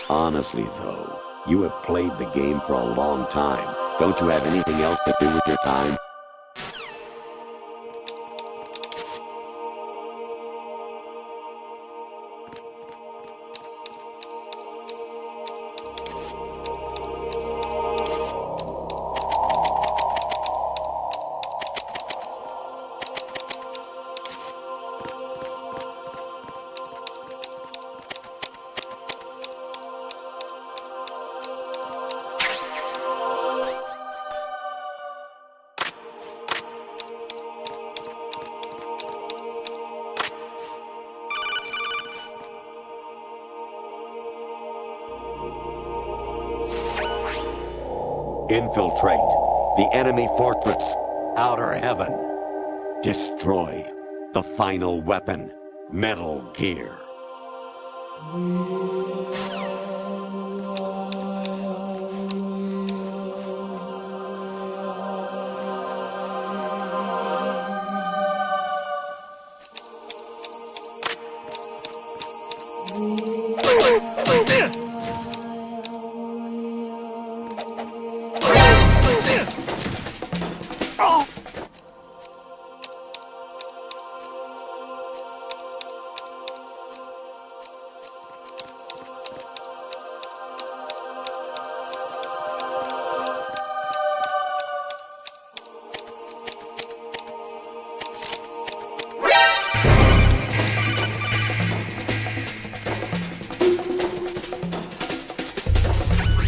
Honestly, though, you have played the game for a long time. Don't you have anything else to do with your time? Infiltrate the enemy fortress, Outer Heaven. Destroy the final weapon, Metal Gear.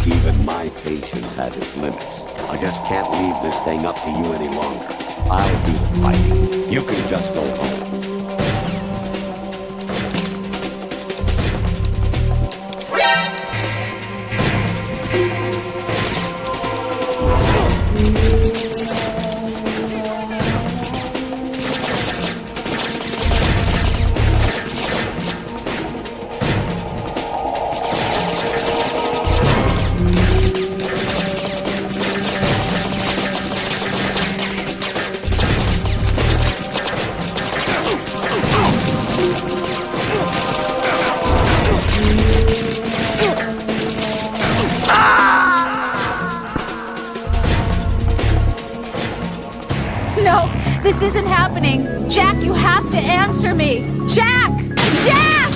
Even my patience has its limits. I just can't leave this thing up to you any longer. I'll do the fighting. You can just go home. No, this isn't happening. Jack, you have to answer me. Jack! Jack!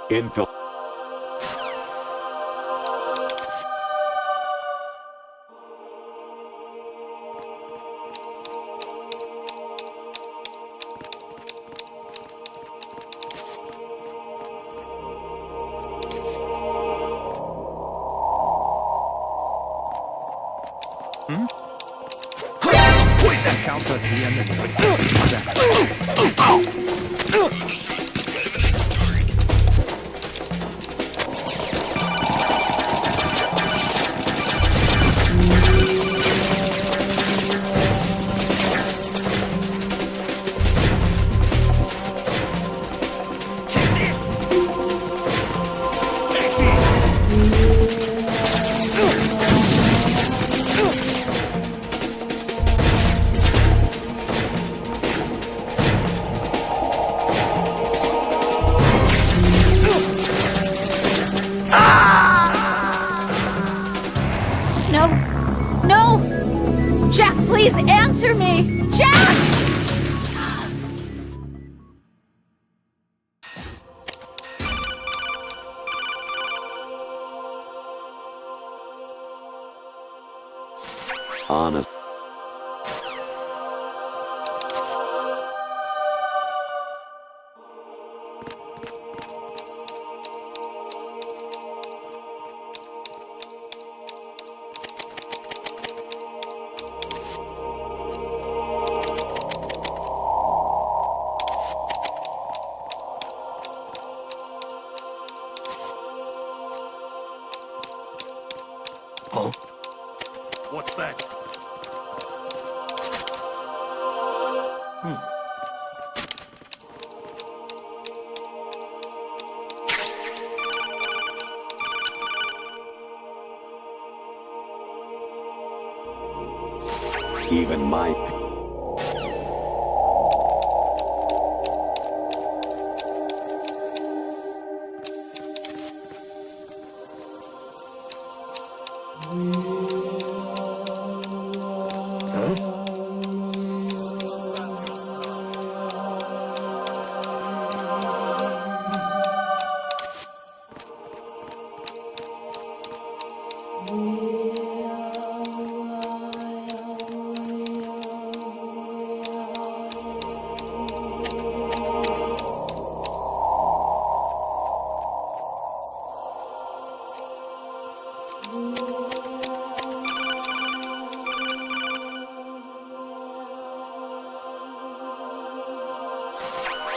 Infiltrate. Point that counter at the end No. No! Jack, please answer me! Jack! Honest. Huh? What's that? Even my...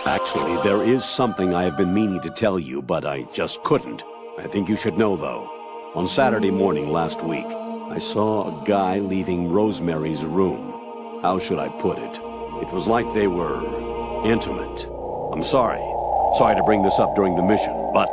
Actually, there is something I have been meaning to tell you, but I just couldn't. I think you should know, though. On Saturday morning last week, I saw a guy leaving Rosemary's room. How should I put it? It was like they were intimate. I'm sorry. Sorry to bring this up during the mission, but...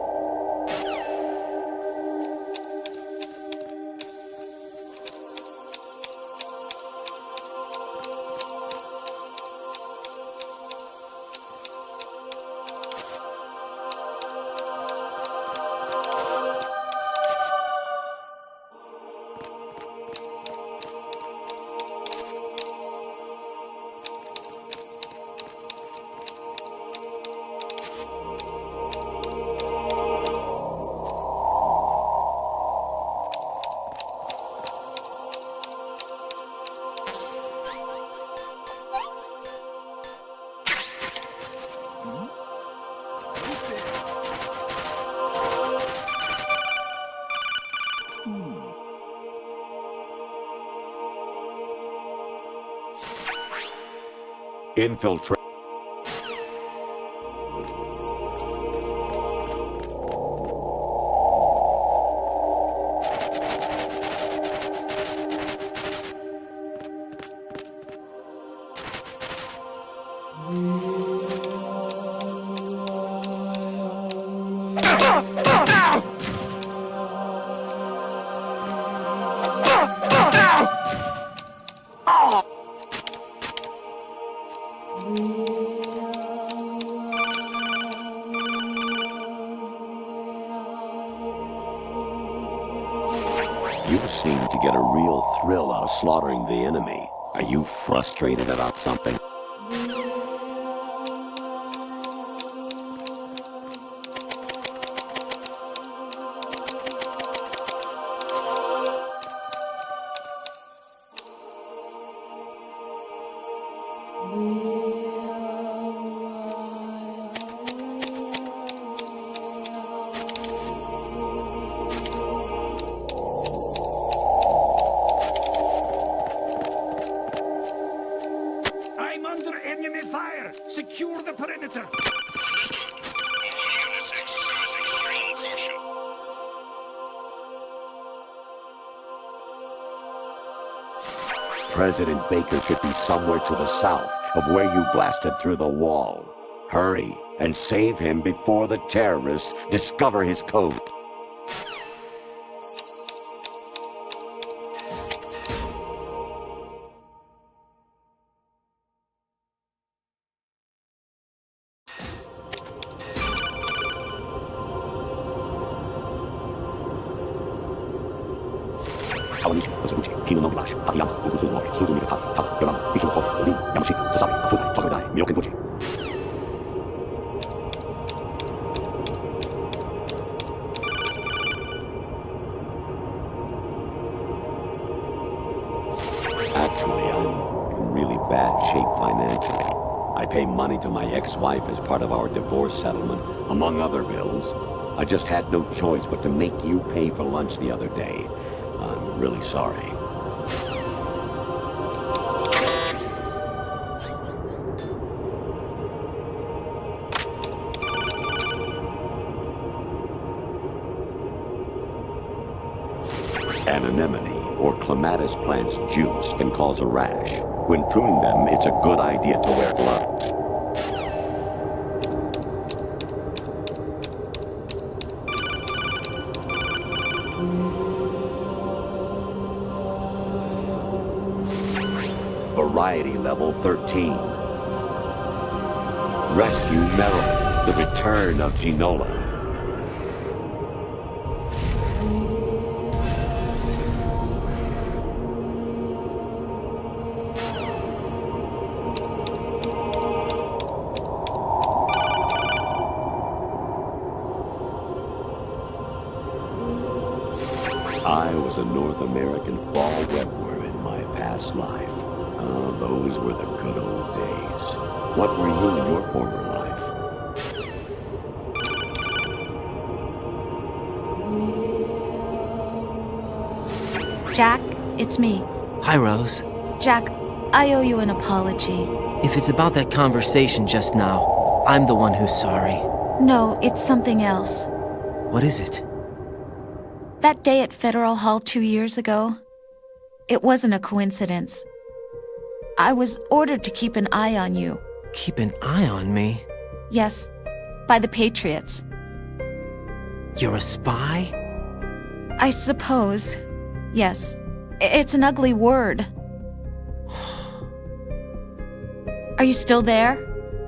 Infiltrate. You seem to get a real thrill out of slaughtering the enemy. Are you frustrated about something? I'm under enemy fire! Secure the perimeter! All units exercise extreme caution. President Baker should be somewhere to the south of where you blasted through the wall. Hurry and save him before the terrorists discover his code. Hawanishi, Osubuchi, Kino no Glash, Hakiyama, Ukusu Lori, Suzumi Kata, Tata, Yolama, Ichi no Kobe, Olin, Yamashi, Sasami, Afutai, Tokodai, Myoken Buchi. Actually, I'm in really bad shape financially. I pay money to my ex-wife as part of our divorce settlement, among other bills. I just had no choice but to make you pay for lunch the other day. I'm really sorry. Anemone or clematis plant's juice can cause a rash. When pruning them, it's a good idea to wear gloves. Notoriety Level 13. Rescue Merrill, the return of Ginola. I was a North American fall webworm in my past life. Ah, those were the good old days. What were you in your former life? Jack, it's me. Hi, Rose. Jack, I owe you an apology. If it's about that conversation just now, I'm the one who's sorry. No, it's something else. What is it? That day at Federal Hall 2 years ago, it wasn't a coincidence. I was ordered to keep an eye on you. Keep an eye on me? Yes, by the Patriots. You're a spy? I suppose. Yes. It's an ugly word. Are you still there?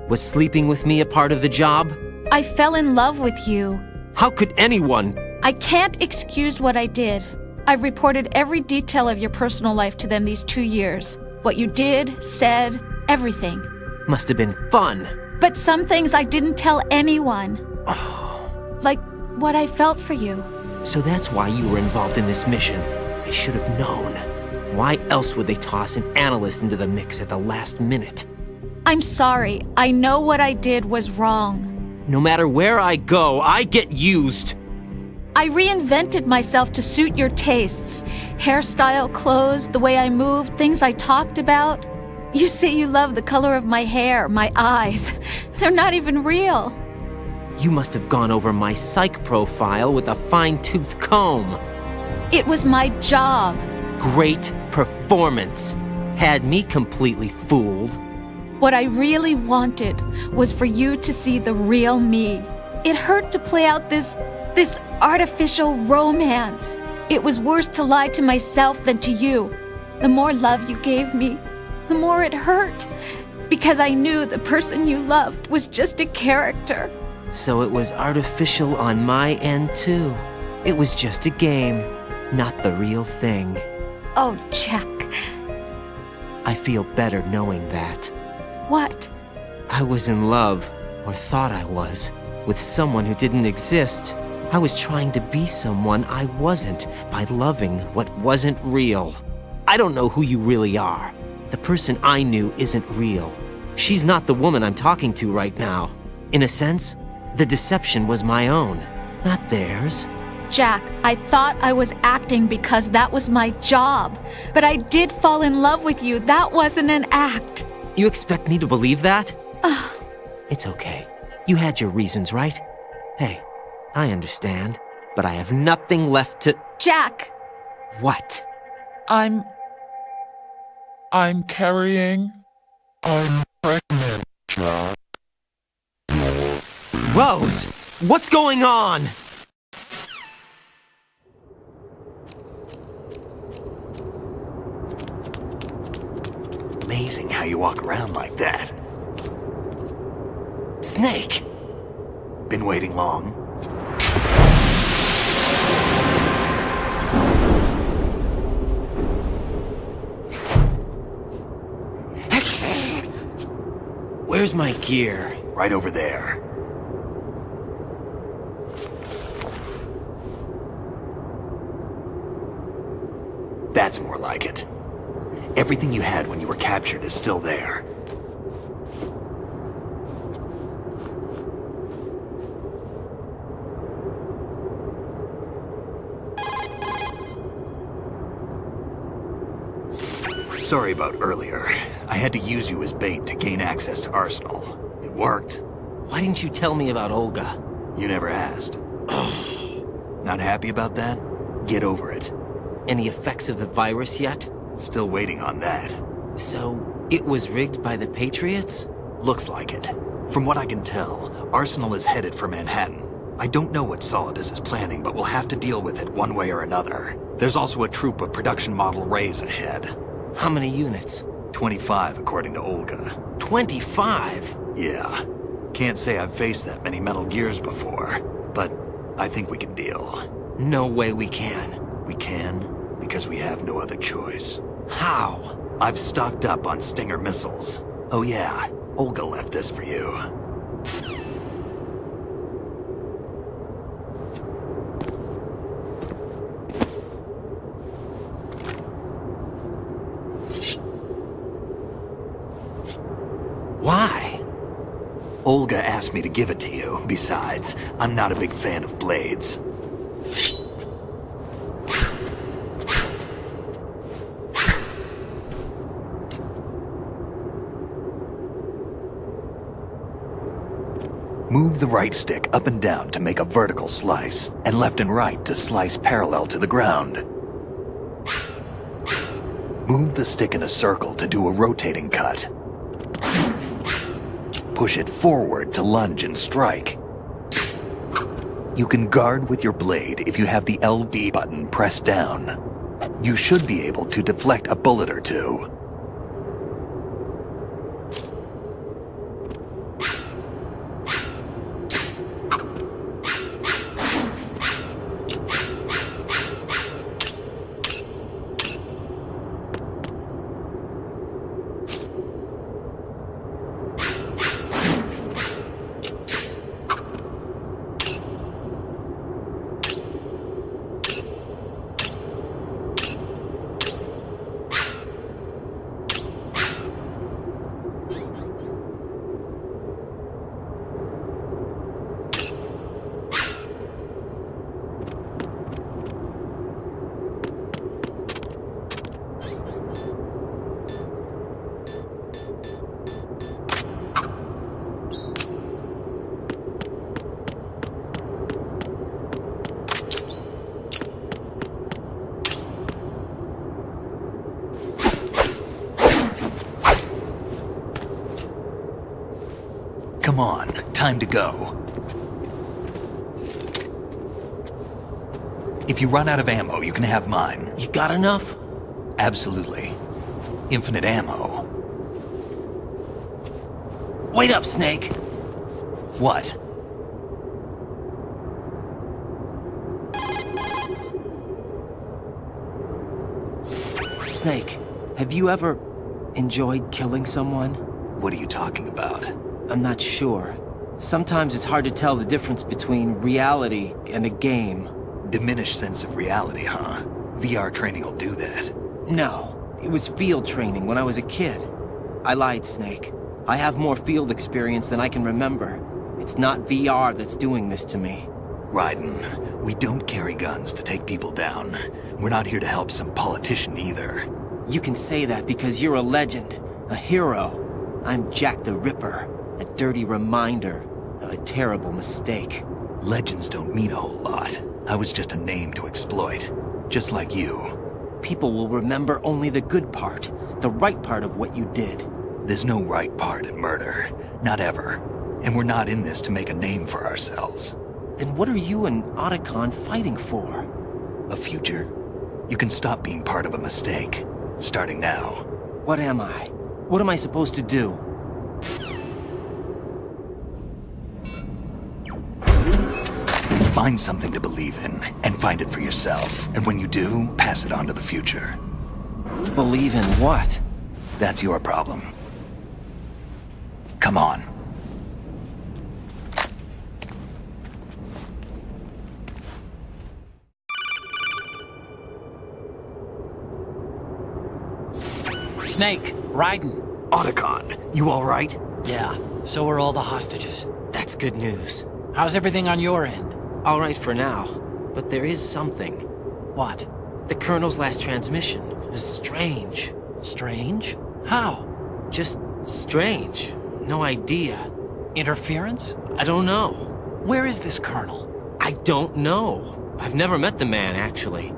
Was sleeping with me a part of the job? I fell in love with you. How could anyone? I can't excuse what I did. I've reported every detail of your personal life to them these 2 years. What you did, said, everything. Must have been fun. But some things I didn't tell anyone. Like what I felt for you. So that's why you were involved in this mission. I should have known. Why else would they toss an analyst into the mix at the last minute? I'm sorry. I know what I did was wrong. No matter where I go, I get used. I reinvented myself to suit your tastes. Hairstyle, clothes, the way I moved, things I talked about. You say you love the color of my hair, my eyes. They're not even real. You must have gone over my psych profile with a fine-tooth comb. It was my job. Great performance. Had me completely fooled. What I really wanted was for you to see the real me. It hurt to play out this artificial romance. It was worse to lie to myself than to you. The more love you gave me, the more it hurt. Because I knew the person you loved was just a character. So it was artificial on my end, too. It was just a game, not the real thing. Oh, Jack. I feel better knowing that. What? I was in love, or thought I was, with someone who didn't exist. I was trying to be someone I wasn't by loving what wasn't real. I don't know who you really are. The person I knew isn't real. She's not the woman I'm talking to right now. In a sense, the deception was my own, not theirs. Jack, I thought I was acting because that was my job. But I did fall in love with you. That wasn't an act. You expect me to believe that? It's okay. You had your reasons, right? Hey, I understand, but I have nothing left to... Jack! What? I'm carrying. I'm pregnant, Jack. Rose! What's going on? Amazing how you walk around like that. Snake! Been waiting long? Where's my gear? Right over there. That's more like it. Everything you had when you were captured is still there. Sorry about earlier. I had to use you as bait to gain access to Arsenal. It worked. Why didn't you tell me about Olga? You never asked. Not happy about that? Get over it. Any effects of the virus yet? Still waiting on that. So, it was rigged by the Patriots? Looks like it. From what I can tell, Arsenal is headed for Manhattan. I don't know what Solidus is planning, but we'll have to deal with it one way or another. There's also a troop of production model Rays ahead. How many units? 25, according to Olga. 25? Yeah. Can't say I've faced that many Metal Gears before, but I think we can deal. No way we can. We can, because we have no other choice. How? I've stocked up on Stinger missiles. Oh yeah, Olga left this for you. Why? Olga asked me to give it to you. Besides, I'm not a big fan of blades. Move the right stick up and down to make a vertical slice, and left and right to slice parallel to the ground. Move the stick in a circle to do a rotating cut. Push it forward to lunge and strike. You can guard with your blade if you have the LB button pressed down. You should be able to deflect a bullet or two. Come on, time to go. If you run out of ammo, you can have mine. You got enough? Absolutely. Infinite ammo. Wait up, Snake. What? Snake, have you ever enjoyed killing someone? What are you talking about? I'm not sure. Sometimes it's hard to tell the difference between reality and a game. Diminished sense of reality, huh? VR training will do that. No, it was field training when I was a kid. I lied, Snake. I have more field experience than I can remember. It's not VR that's doing this to me. Raiden, we don't carry guns to take people down. We're not here to help some politician either. You can say that because you're a legend, a hero. I'm Jack the Ripper, a dirty reminder of a terrible mistake. Legends don't mean a whole lot. I was just a name to exploit. Just like you. People will remember only the good part, the right part of what you did. There's no right part in murder. Not ever. And we're not in this to make a name for ourselves. Then what are you and Otacon fighting for? A future? You can stop being part of a mistake. Starting now. What am I? What am I supposed to do? Find something to believe in, and find it for yourself. And when you do, pass it on to the future. Believe in what? That's your problem. Come on. Snake, Raiden. Otacon, you all right? Yeah, so are all the hostages. That's good news. How's everything on your end? All right for now, but there is something. What? The Colonel's last transmission was strange. Strange? How? Just strange. No idea. Interference? I don't know. Where is this Colonel? I don't know. I've never met the man, actually.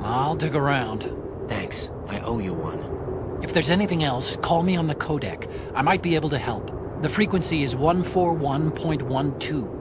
I'll dig around. Thanks. I owe you one. If there's anything else, call me on the codec. I might be able to help. The frequency is 141.12.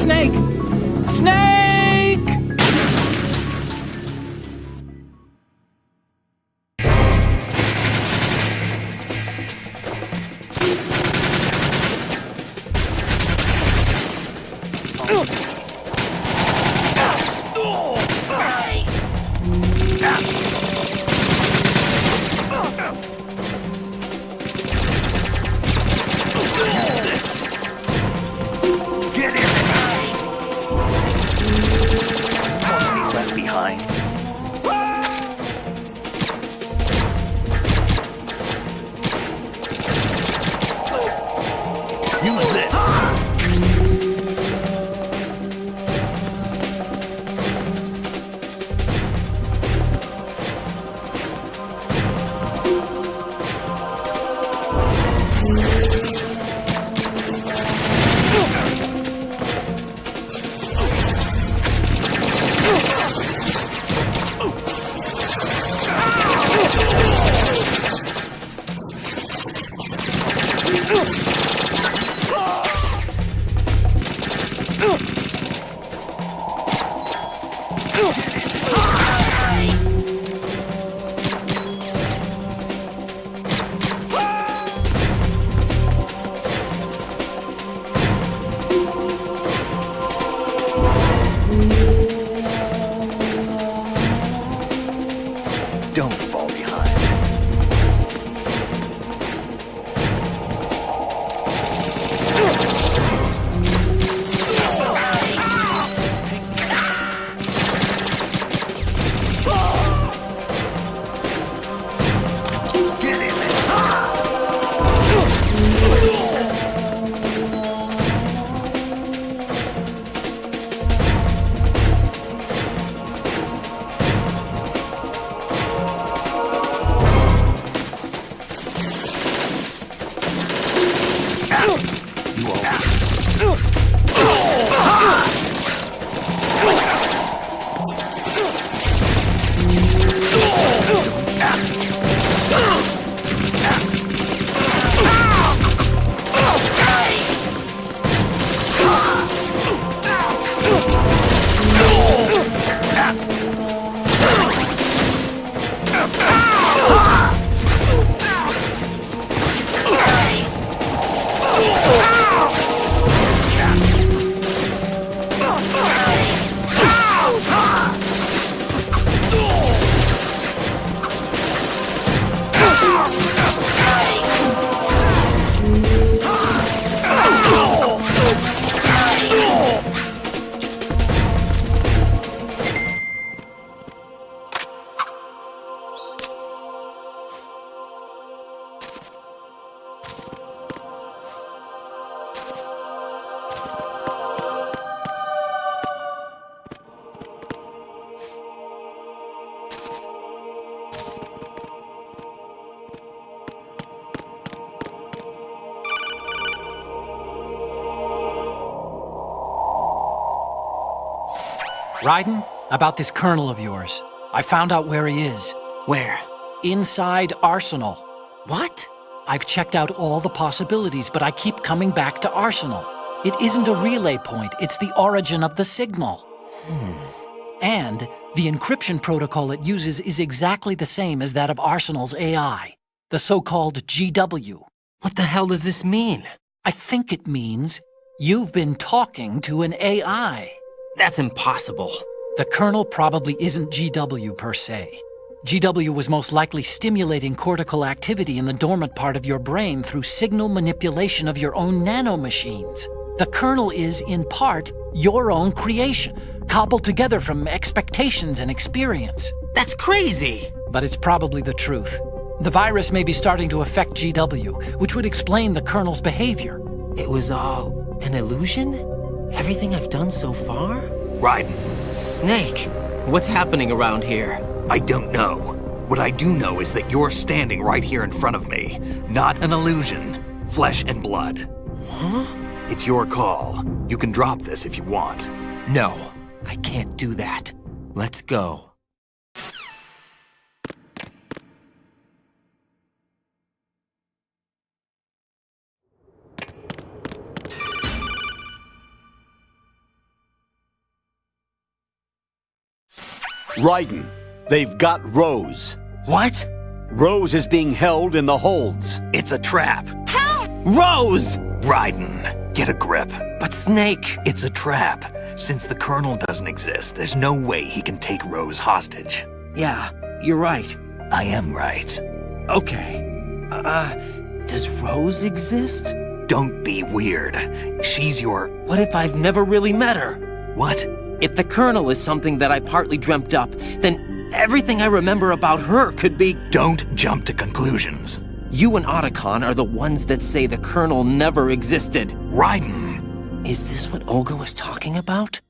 Snake! Snake! Get in! Want to be left behind? Use this! Don't fall behind. Get in Raiden, about this colonel of yours. I found out where he is. Where? Inside Arsenal. What? I've checked out all the possibilities, but I keep coming back to Arsenal. It isn't a relay point, it's the origin of the signal. And the encryption protocol it uses is exactly the same as that of Arsenal's AI, the so-called GW. What the hell does this mean? I think it means you've been talking to an AI. That's impossible. The kernel probably isn't GW per se. GW was most likely stimulating cortical activity in the dormant part of your brain through signal manipulation of your own nanomachines. The kernel is, in part, your own creation, cobbled together from expectations and experience. That's crazy! But it's probably the truth. The virus may be starting to affect GW, which would explain the kernel's behavior. It was all an illusion? Everything I've done so far? Raiden, Snake, what's happening around here? I don't know. What I do know is that you're standing right here in front of me. Not an illusion. Flesh and blood. Huh? It's your call. You can drop this if you want. No, I can't do that. Let's go. Raiden, they've got Rose. What? Rose is being held in the holds. It's a trap. Rose! Raiden, get a grip. But Snake... It's a trap. Since the Colonel doesn't exist, there's no way he can take Rose hostage. Yeah, you're right. I am right. Okay. Does Rose exist? Don't be weird. She's your... What if I've never really met her? What? If the Colonel is something that I partly dreamt up, then everything I remember about her could be... Don't jump to conclusions. You and Otacon are the ones that say the Colonel never existed. Raiden! Is this what Olga was talking about?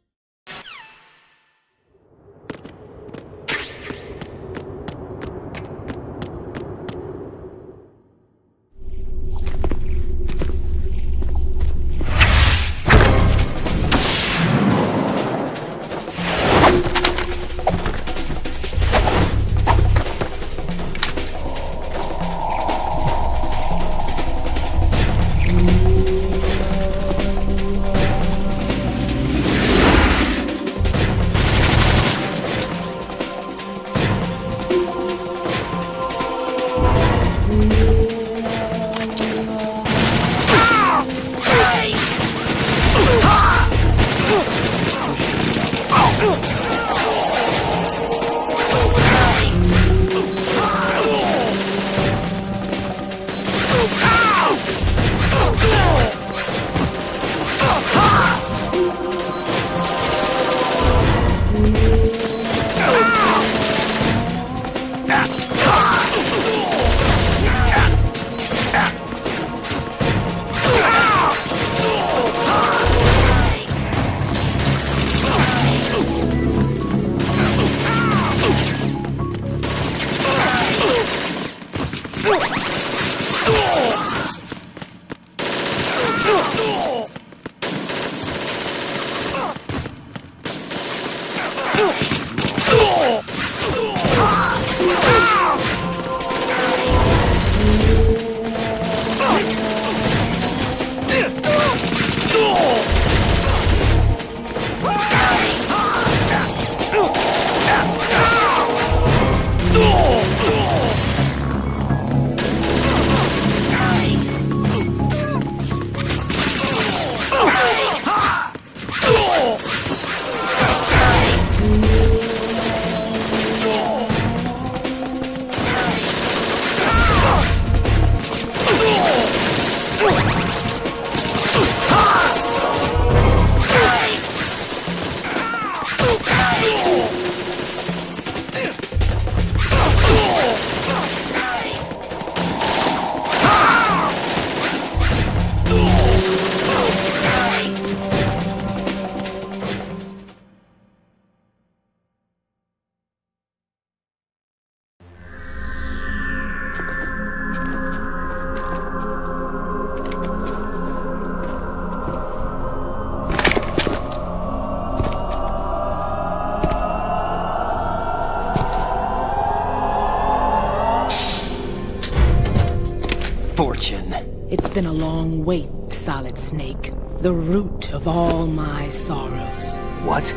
Fortune. It's been a long wait, Solid Snake. The root of all my sorrows. What?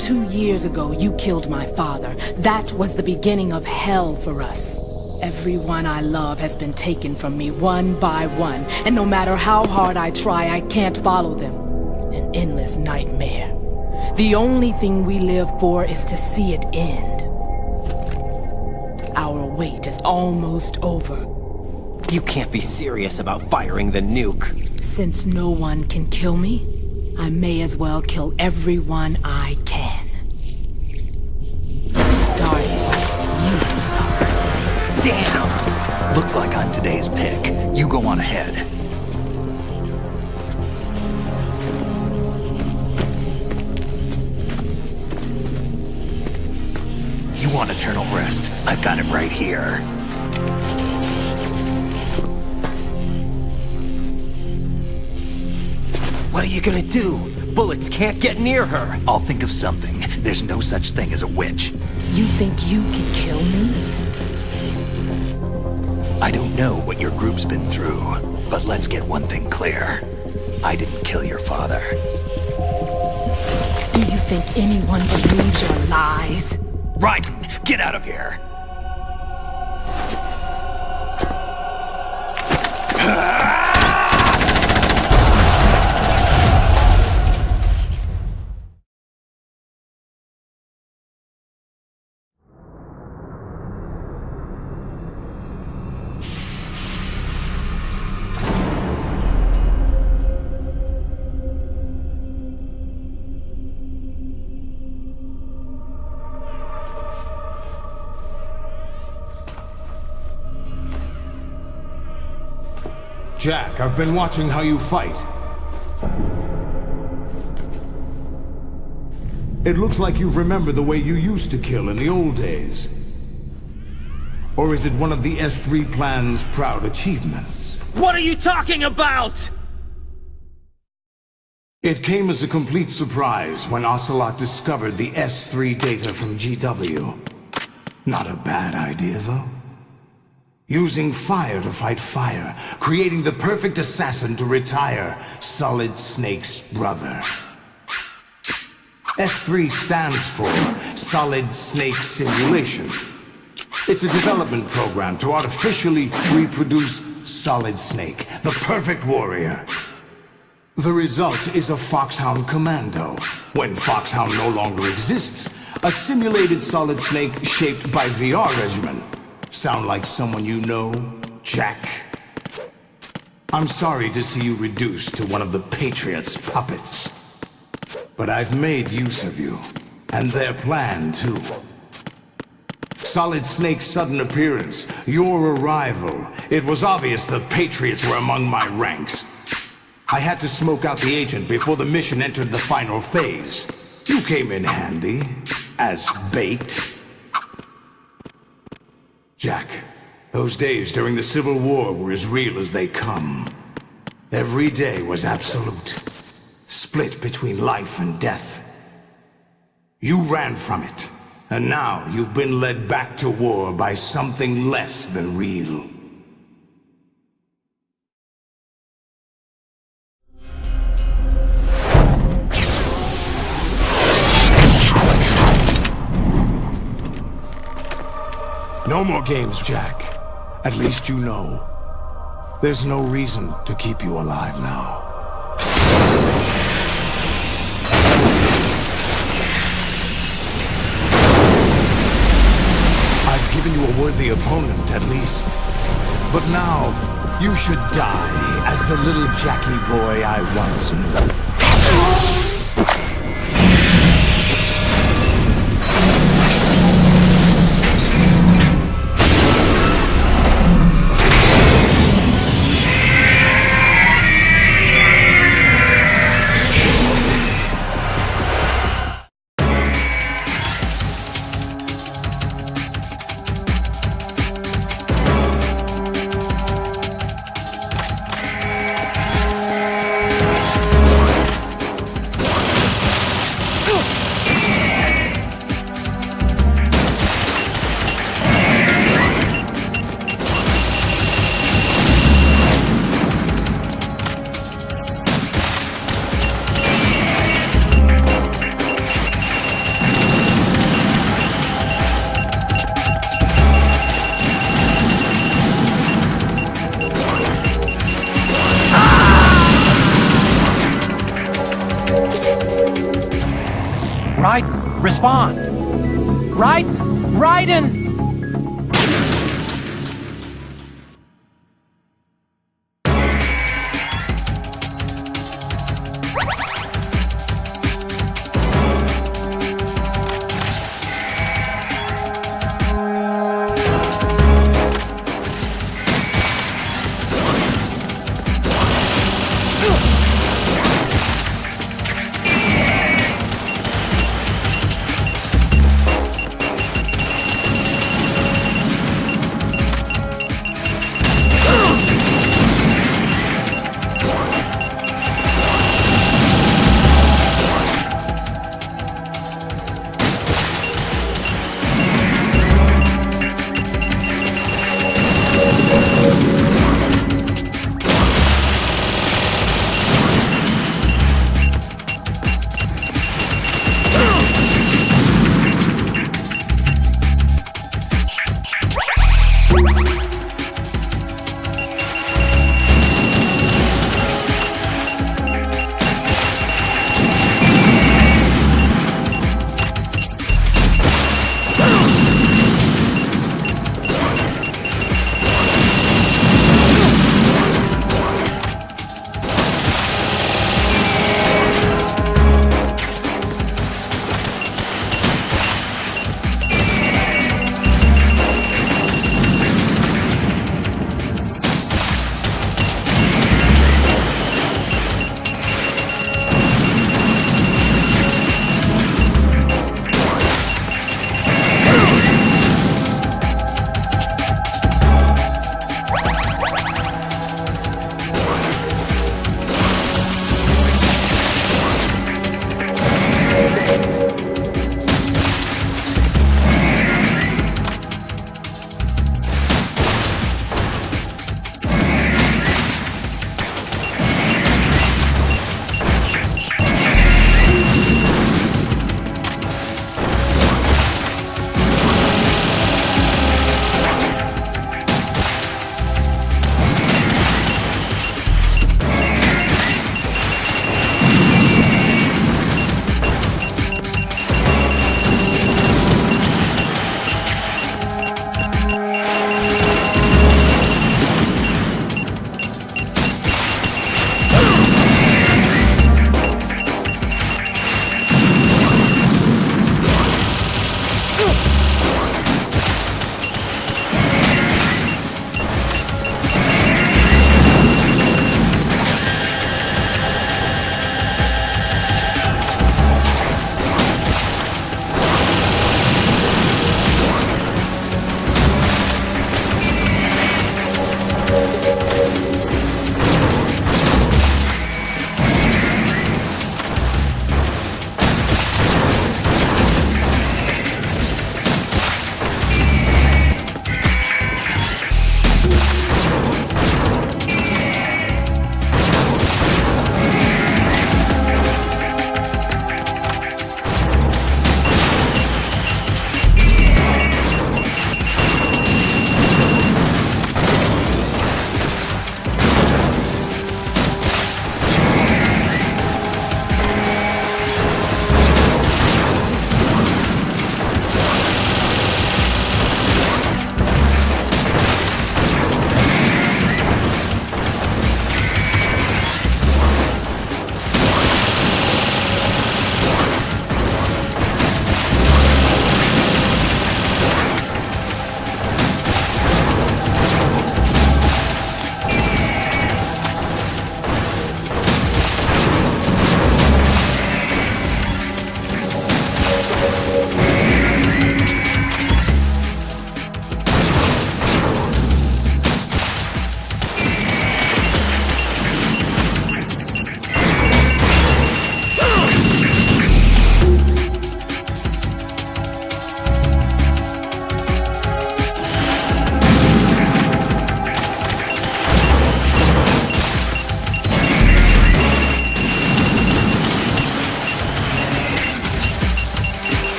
2 years ago, you killed my father. That was the beginning of hell for us. Everyone I love has been taken from me one by one, and no matter how hard I try, I can't follow them. An endless nightmare. The only thing we live for is to see it end. Our wait is almost over. You can't be serious about firing the nuke. Since no one can kill me, I may as well kill everyone I can. Starting with you, Solid Snake. Damn! Looks like I'm today's pick. You go on ahead. You want eternal rest? I've got it right here. What are you gonna do? Bullets can't get near her. I'll think of something. There's no such thing as a witch. You think you can kill me? I don't know what your group's been through, but let's get one thing clear. I didn't kill your father. Do you think anyone believes your lies? Raiden, get out of here! Jack, I've been watching how you fight. It looks like you've remembered the way you used to kill in the old days. Or is it one of the S3 plan's proud achievements? What are you talking about? It came as a complete surprise when Ocelot discovered the S3 data from GW. Not a bad idea, though. Using fire to fight fire, creating the perfect assassin to retire Solid Snake's brother. S3 stands for Solid Snake Simulation. It's a development program to artificially reproduce Solid Snake, the perfect warrior. The result is a Foxhound Commando. When Foxhound no longer exists, a simulated Solid Snake shaped by VR regimen. Sound like someone you know, Jack? I'm sorry to see you reduced to one of the Patriots' puppets. But I've made use of you, and their plan too. Solid Snake's sudden appearance, your arrival, it was obvious the Patriots were among my ranks. I had to smoke out the agent before the mission entered the final phase. You came in handy, as bait. Jack, those days during the Civil War were as real as they come. Every day was absolute, split between life and death. You ran from it, and now you've been led back to war by something less than real. No more games, Jack. At least you know. There's no reason to keep you alive now. I've given you a worthy opponent, at least. But now, you should die as the little Jackie boy I once knew. Raiden, respond! Raiden!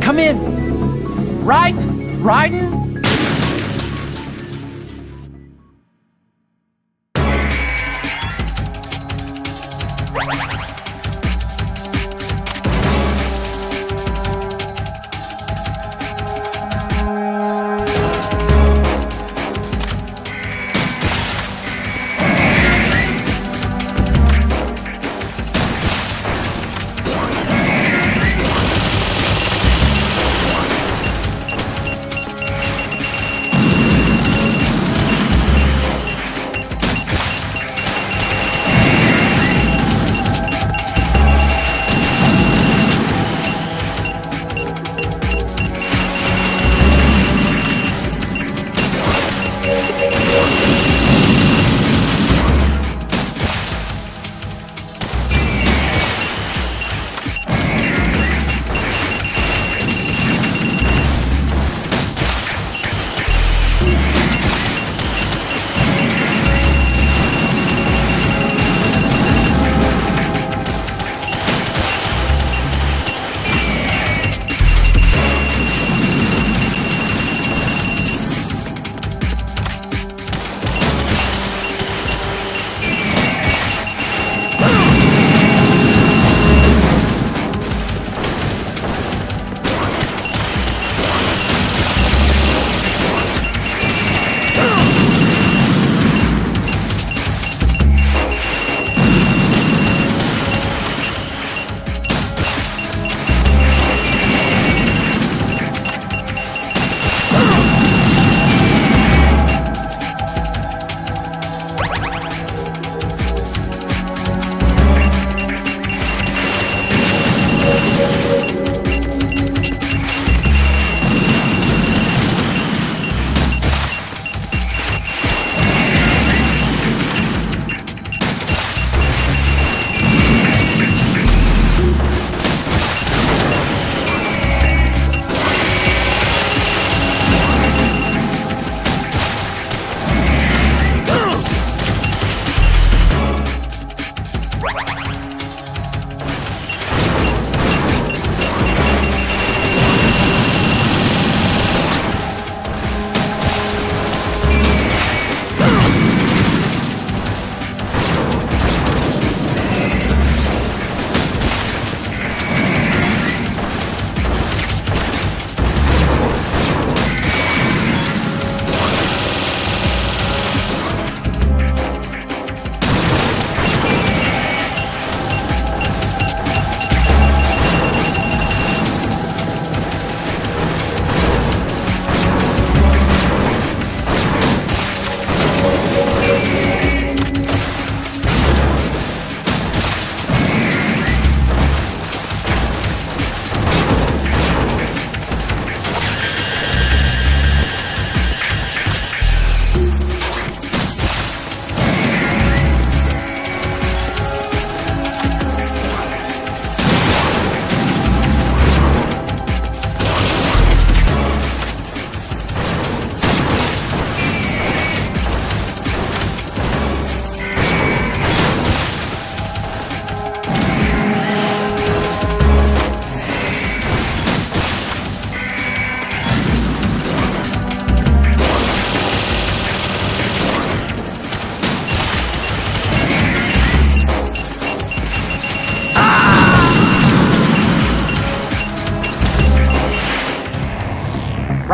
come in. Raiden! Raiden?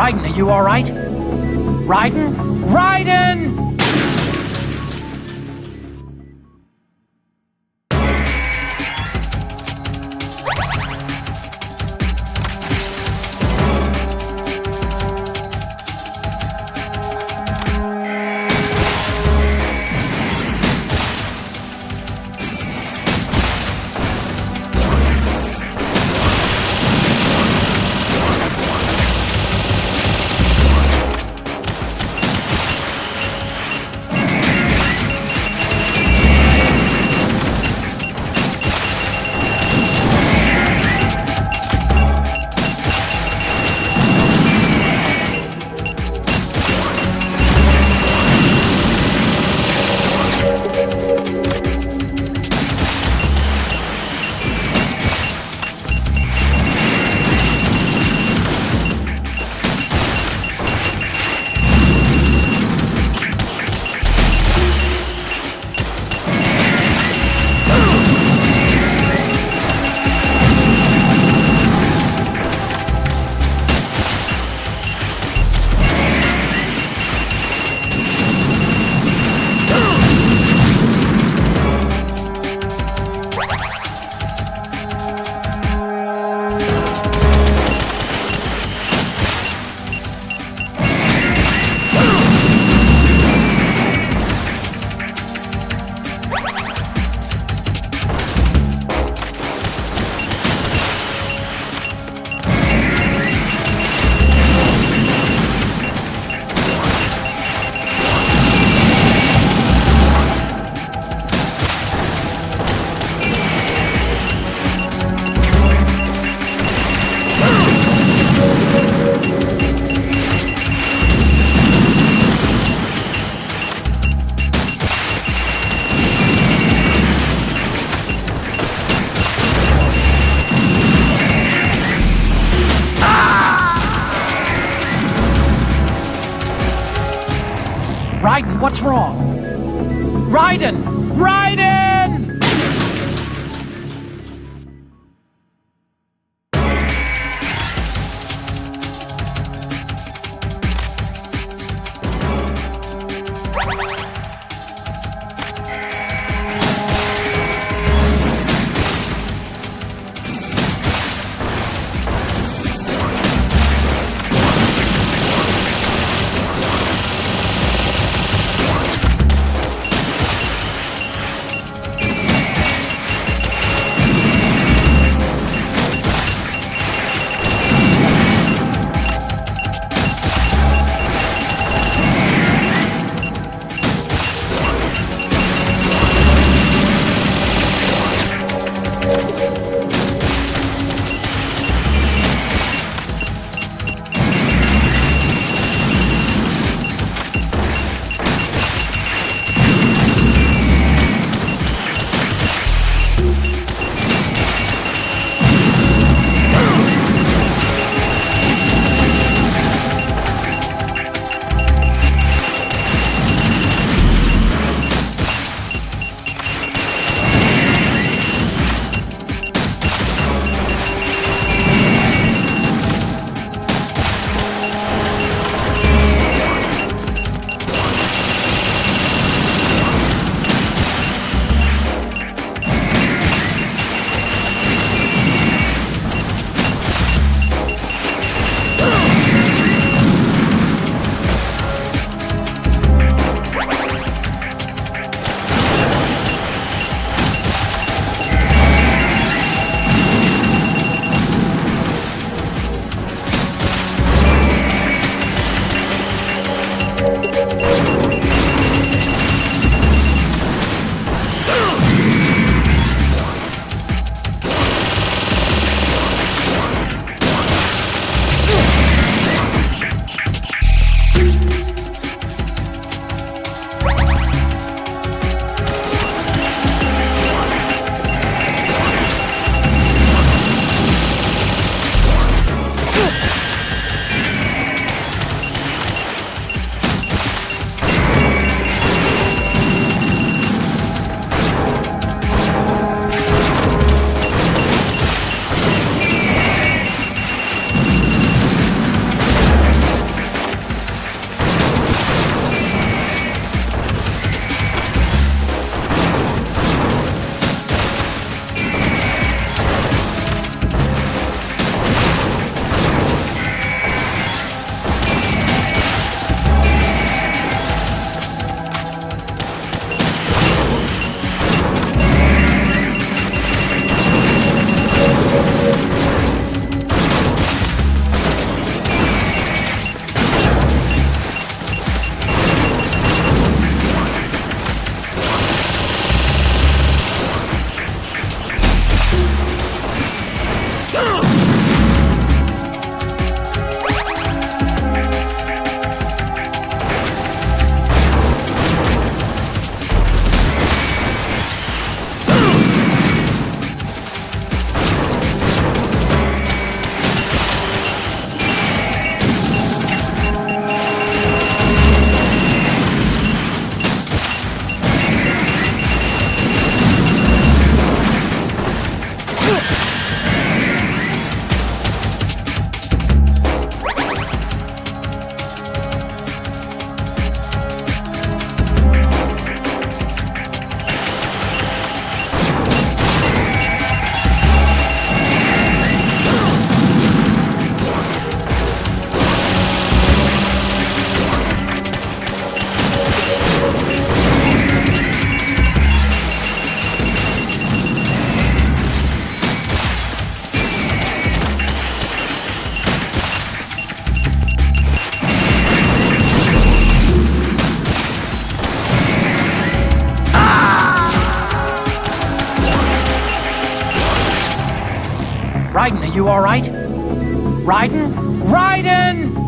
Raiden, are you all right? Raiden? Raiden! Raiden, what's wrong? Raiden! Raiden! Raiden, are you all right? Raiden? Raiden!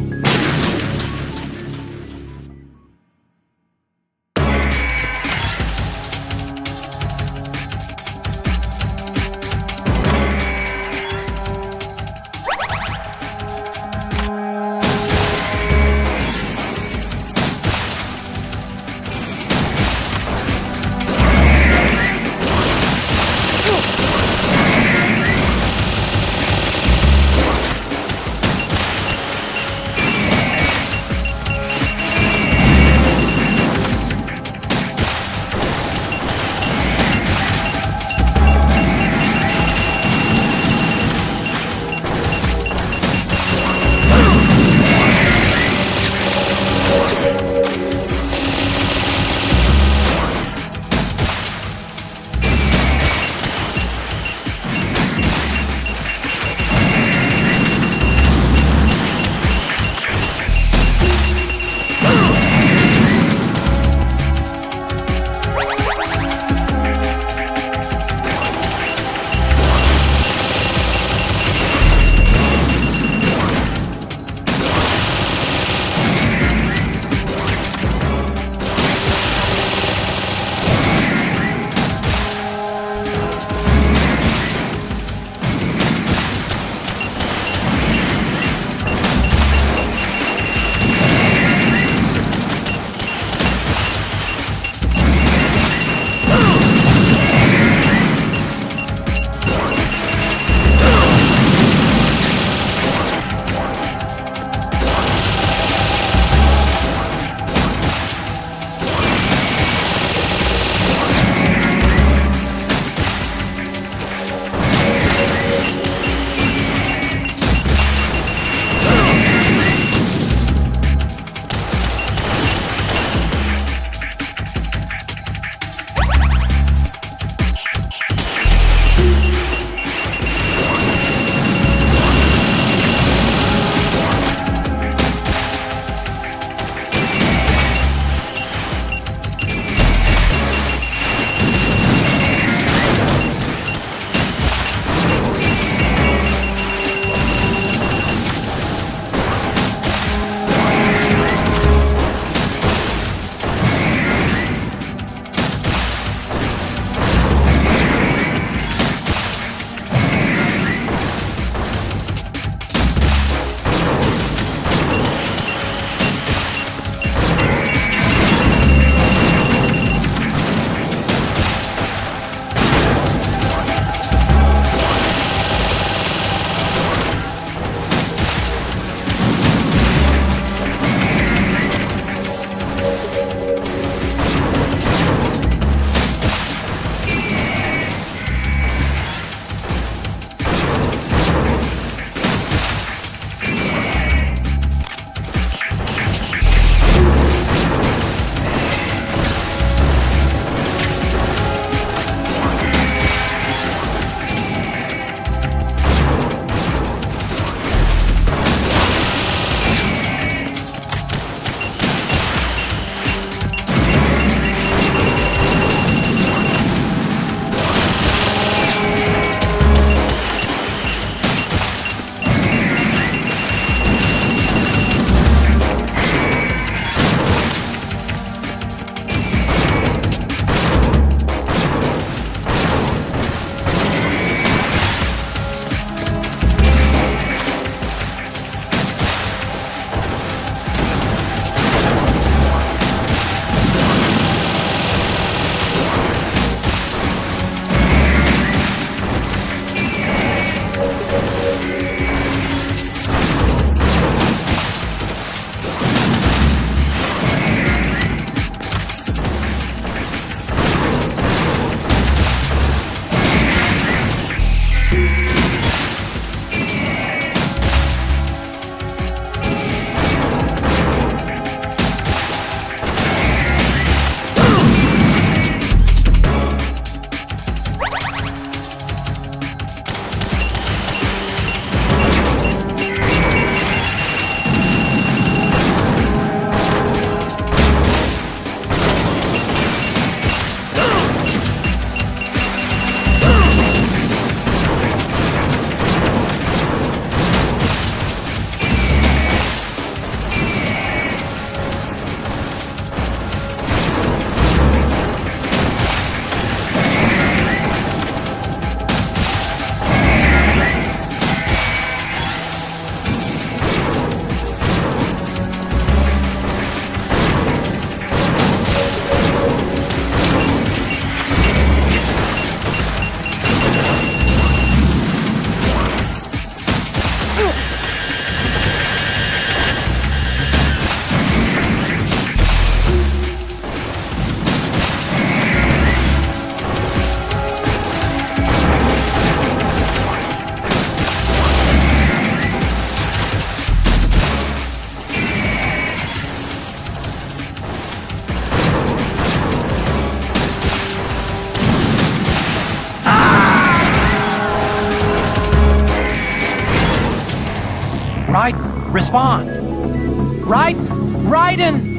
Respond. Raiden!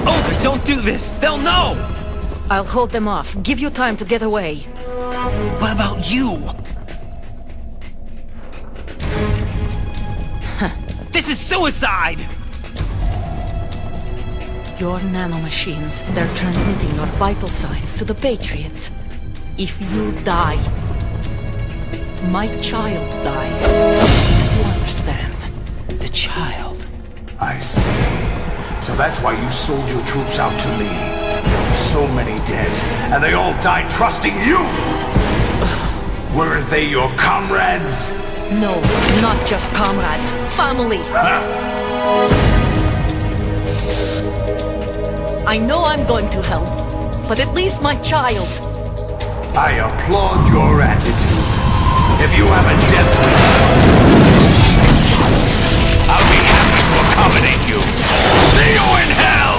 Olga, don't do this! They'll know! I'll hold them off. Give you time to get away. What about you? This is suicide! Your nanomachines, they're transmitting your vital signs to the Patriots. If you die, my child dies. You understand? The child. I see. So that's why you sold your troops out to me. So many dead, and they all died trusting you! Weren't they your comrades? No, not just comrades. Family. I know I'm going to hell, but at least my child. I applaud your attitude. If you have a death wish, I'll be happy to accommodate you. See you in hell!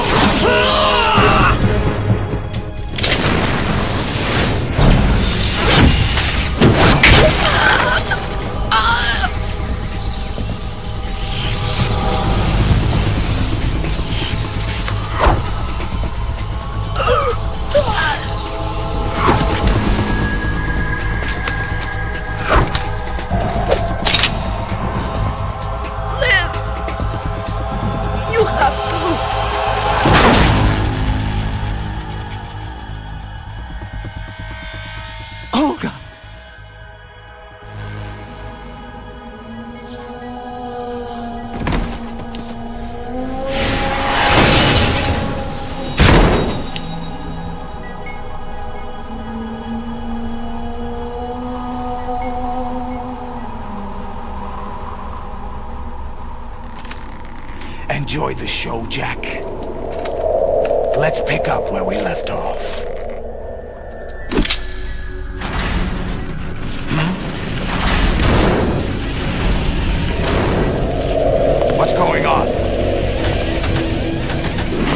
You have to. Olga! Enjoy the show, Jack. Let's pick up where we left off. What's going on?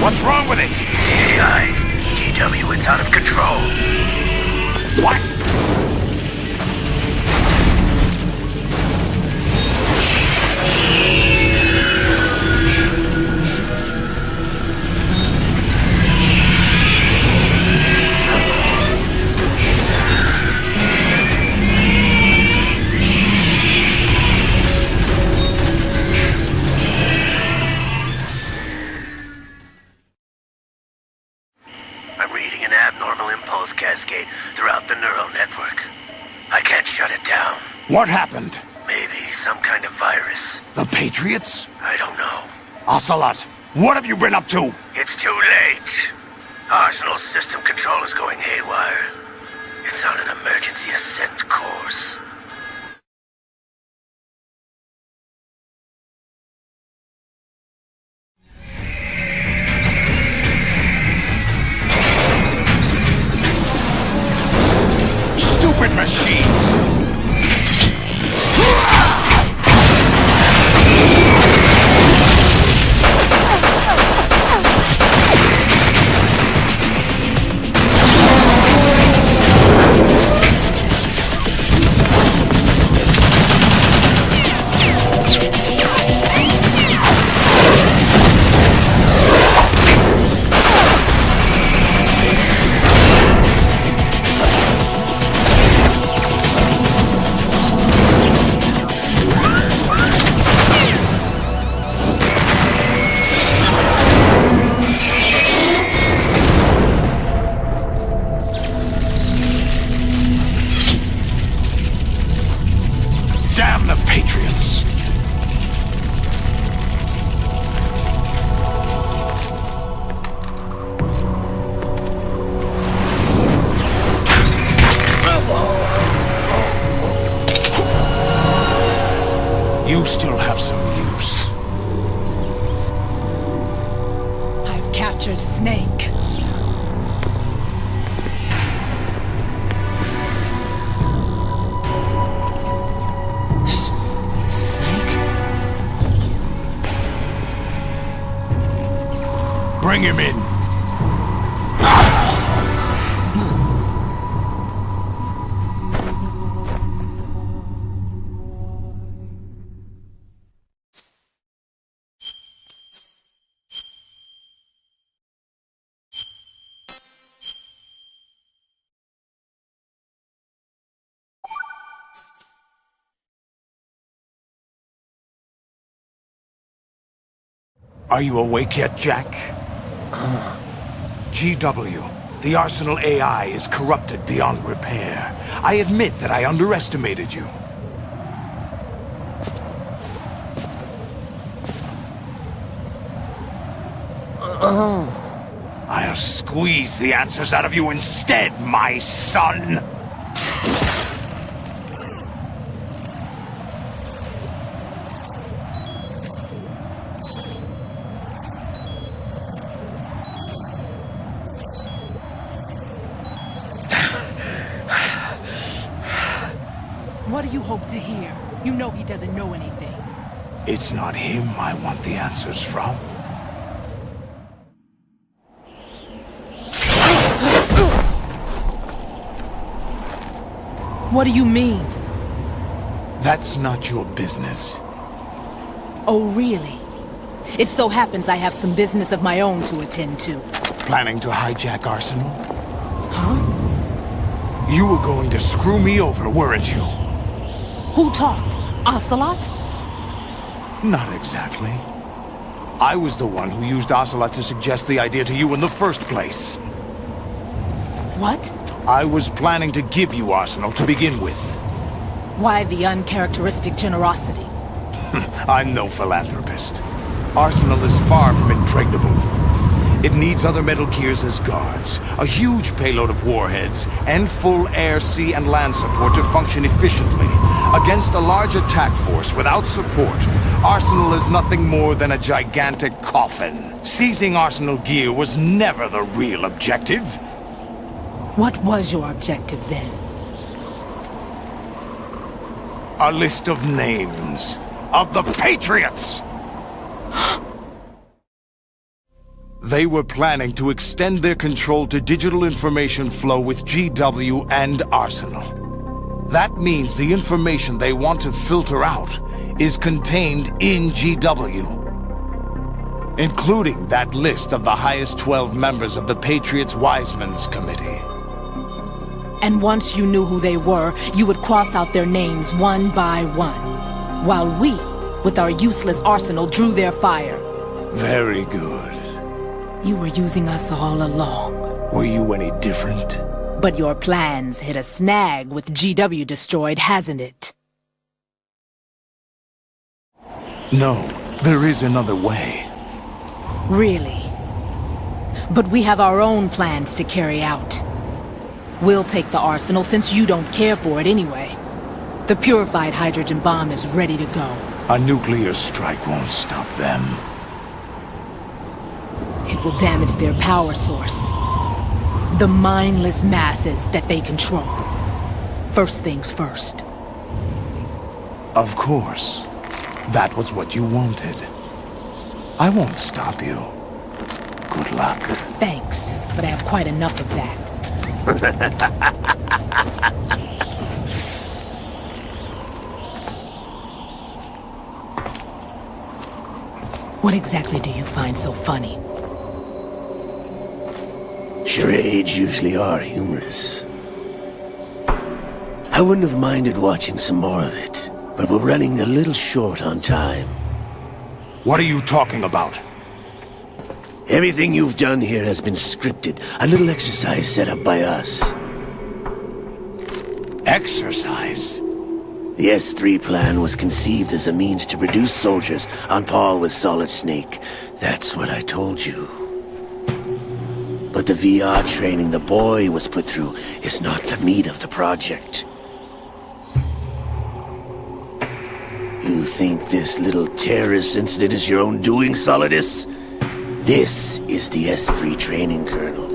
What's wrong with it? AI, GW, it's out of control. What? I'm reading an abnormal impulse cascade throughout the neural network. I can't shut it down. What happened? Maybe some kind of virus. The Patriots? I don't know. Ocelot, what have you been up to? It's too late. Arsenal system control is going haywire. It's on an emergency ascent course. Stupid machines! Damn the Patriots! You still have some use. I've captured Snake. Snake? Bring him in. Are you awake yet, Jack? GW, the Arsenal AI is corrupted beyond repair. I admit that I underestimated you. I'll squeeze the answers out of you instead, my son! What do you hope to hear? You know he doesn't know anything. It's not him I want the answers from. What do you mean? That's not your business. Oh, really? It so happens I have some business of my own to attend to. Planning to hijack Arsenal? Huh? You were going to screw me over, weren't you? Who talked? Ocelot? Not exactly. I was the one who used Ocelot to suggest the idea to you in the first place. What? I was planning to give you Arsenal to begin with. Why the uncharacteristic generosity? I'm no philanthropist. Arsenal is far from impregnable. It needs other Metal Gears as guards, a huge payload of warheads, and full air, sea, and land support to function efficiently. Against a large attack force without support, Arsenal is nothing more than a gigantic coffin. Seizing Arsenal gear was never the real objective. What was your objective then? A list of names of the Patriots! They were planning to extend their control to digital information flow with GW and Arsenal. That means the information they want to filter out is contained in GW, including that list of the highest 12 members of the Patriots Wiseman's Committee. And once you knew who they were, you would cross out their names one by one, while we, with our useless arsenal, drew their fire. Very good. You were using us all along. Were you any different? But your plans hit a snag with GW destroyed, hasn't it? No, there is another way. Really? But we have our own plans to carry out. We'll take the arsenal since you don't care for it anyway. The purified hydrogen bomb is ready to go. A nuclear strike won't stop them. It will damage their power source. The mindless masses that they control. First things first. Of course. That was what you wanted. I won't stop you. Good luck. Thanks, but I have quite enough of that. What exactly do you find so funny? Charades usually are humorous. I wouldn't have minded watching some more of it, but we're running a little short on time. What are you talking about? Everything you've done here has been scripted. A little exercise set up by us. Exercise? The S3 plan was conceived as a means to produce soldiers on par with Solid Snake. That's what I told you. But the VR training the boy was put through is not the meat of the project. You think this little terrorist incident is your own doing, Solidus? This is the S3 training kernel.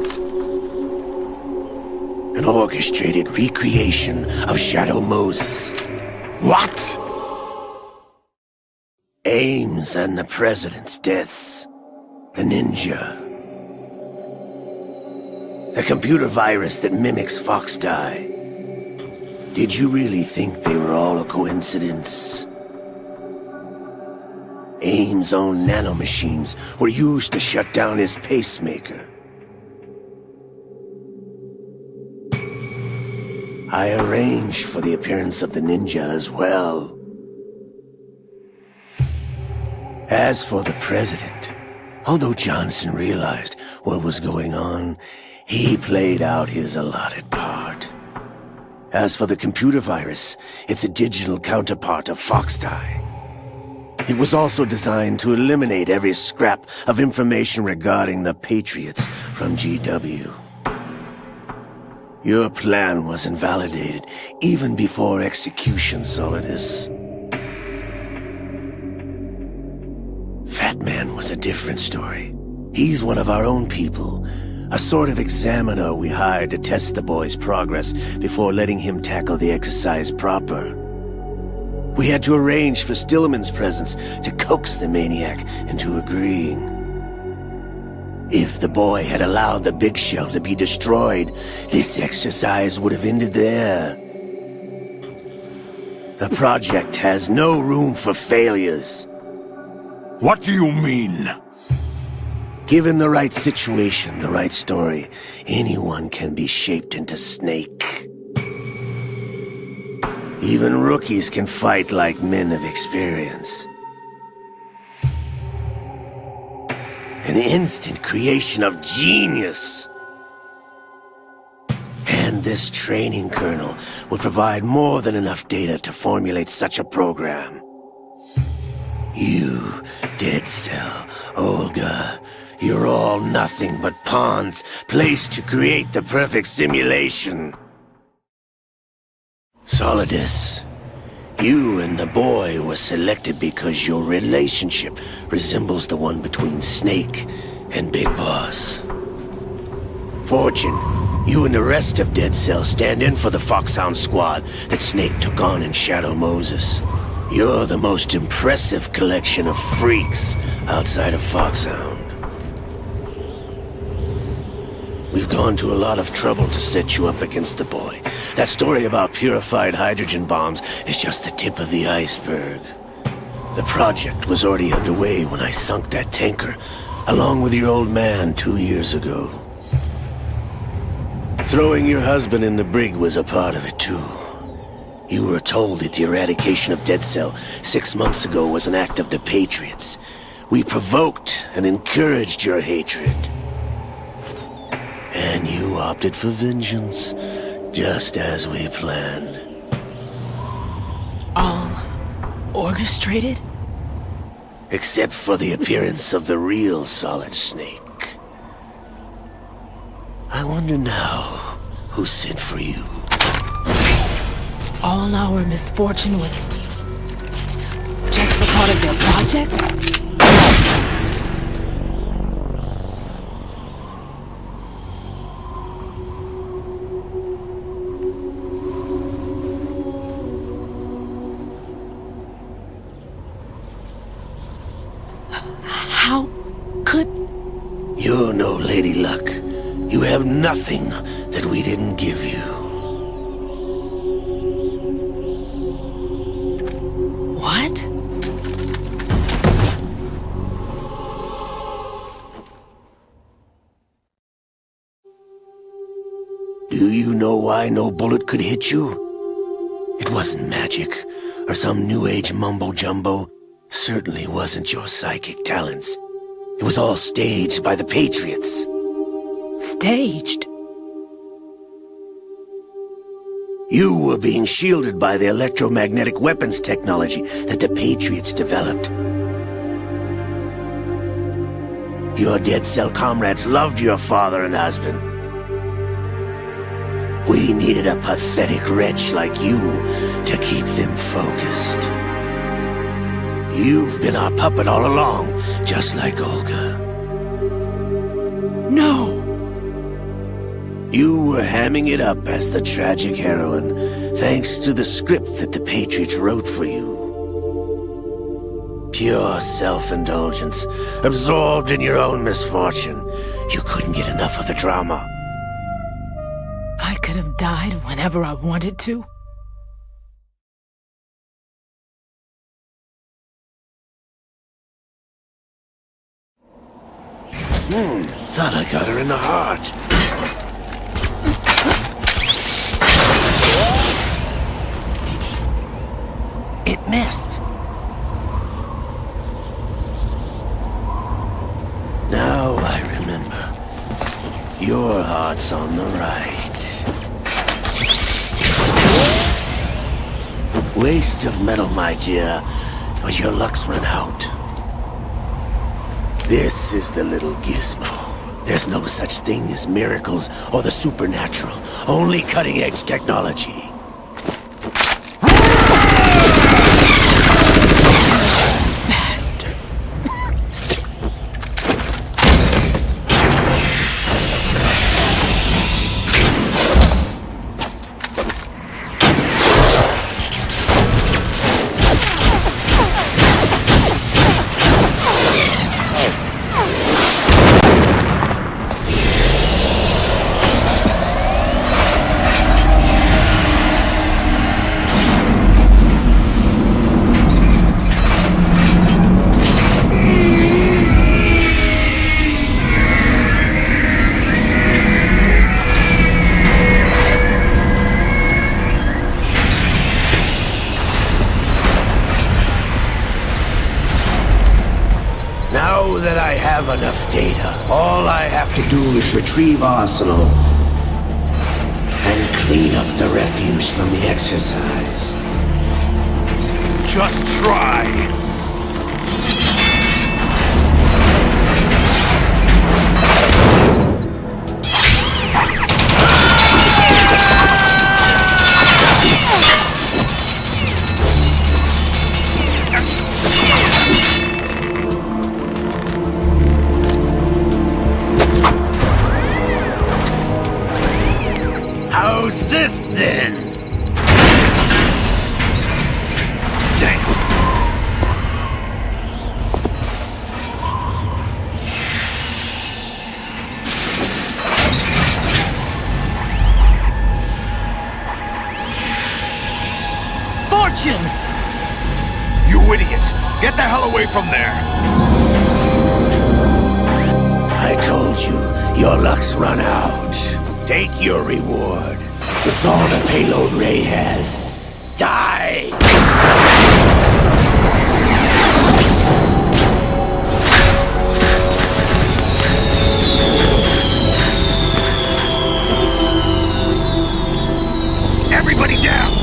An orchestrated recreation of Shadow Moses. What? Ames and the President's deaths. The ninja. The computer virus that mimics Foxdie. Did you really think they were all a coincidence? Ames' own nanomachines were used to shut down his pacemaker. I arranged for the appearance of the ninja as well. As for the President, Although Johnson realized what was going on, he played out his allotted part. As for the computer virus, it's a digital counterpart of Foxtie. It was also designed to eliminate every scrap of information regarding the Patriots from GW. Your plan was invalidated even before execution, Solidus. Fat Man was a different story. He's one of our own people, a sort of examiner we hired to test the boy's progress before letting him tackle the exercise proper. We had to arrange for Stillman's presence to coax the maniac into agreeing. If the boy had allowed the big shell to be destroyed, this exercise would have ended there. The project has no room for failures. What do you mean? Given the right situation, the right story, anyone can be shaped into Snake. Even rookies can fight like men of experience. An instant creation of genius. And this training kernel would provide more than enough data to formulate such a program. You, Dead Cell, Olga, you're all nothing but pawns placed to create the perfect simulation. Solidus, you and the boy were selected because your relationship resembles the one between Snake and Big Boss. Fortune, you and the rest of Dead Cell stand in for the Foxhound squad that Snake took on in Shadow Moses. You're the most impressive collection of freaks outside of Foxhound. We've gone to a lot of trouble to set you up against the boy. That story about purified hydrogen bombs is just the tip of the iceberg. The project was already underway when I sunk that tanker, along with your old man 2 years ago. Throwing your husband in the brig was a part of it too. You were told that the eradication of Dead Cell 6 months ago was an act of the Patriots. We provoked and encouraged your hatred. And you opted for vengeance, just as we planned. All orchestrated? Except for the appearance of the real Solid Snake. I wonder now who sent for you. All our misfortune was just a part of their project? How could... You're no Lady Luck. You have nothing that we didn't give you. What? Do you know why no bullet could hit you? It wasn't magic, or some new age mumbo-jumbo. Certainly wasn't your psychic talents. It was all staged by the Patriots. Staged? You were being shielded by the electromagnetic weapons technology that the Patriots developed. Your Dead Cell comrades loved your father and husband. We needed a pathetic wretch like you to keep them focused. You've been our puppet all along, just like Olga. No! You were hamming it up as the tragic heroine, thanks to the script that the Patriots wrote for you. Pure self-indulgence, absorbed in your own misfortune. You couldn't get enough of the drama. I could have died whenever I wanted to. Thought I got her in the heart. It missed. Your heart's on the right. Waste of metal, my dear, but your luck's run out. This is the little gizmo. There's no such thing as miracles or the supernatural, only cutting-edge technology. Bastard. Now that I have enough data, all I have to do is retrieve Arsenal and clean up the refuse from the exercise. Just try. How's this then? Damn. Fortune! You idiot! Get the hell away from there! I told you, your luck's run out. Take your reward. It's all the payload Ray has. Die! Everybody down!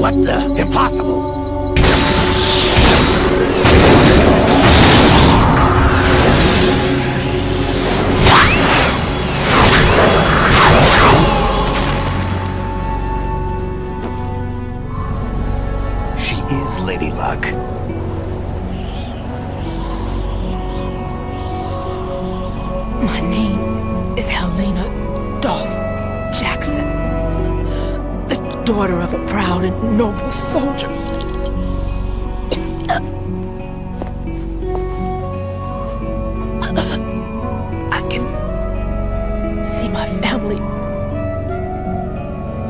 What the? Impossible! She is Lady Luck. My name is Helena Dolph Jackson, the daughter of a proud and noble soldier. I can see my family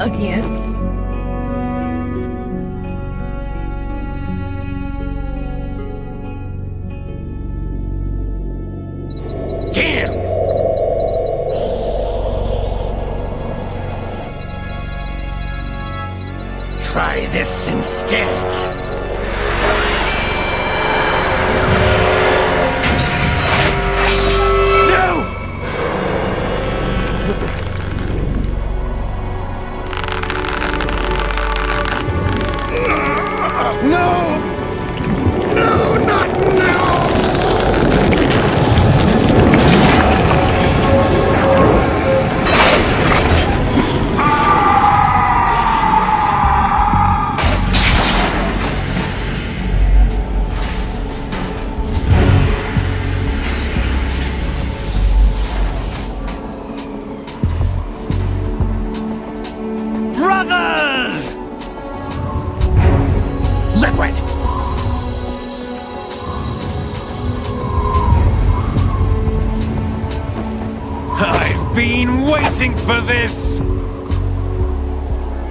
again. Damn! Try this instead. No! No, not now! Brothers! Liquid! I've been waiting for this!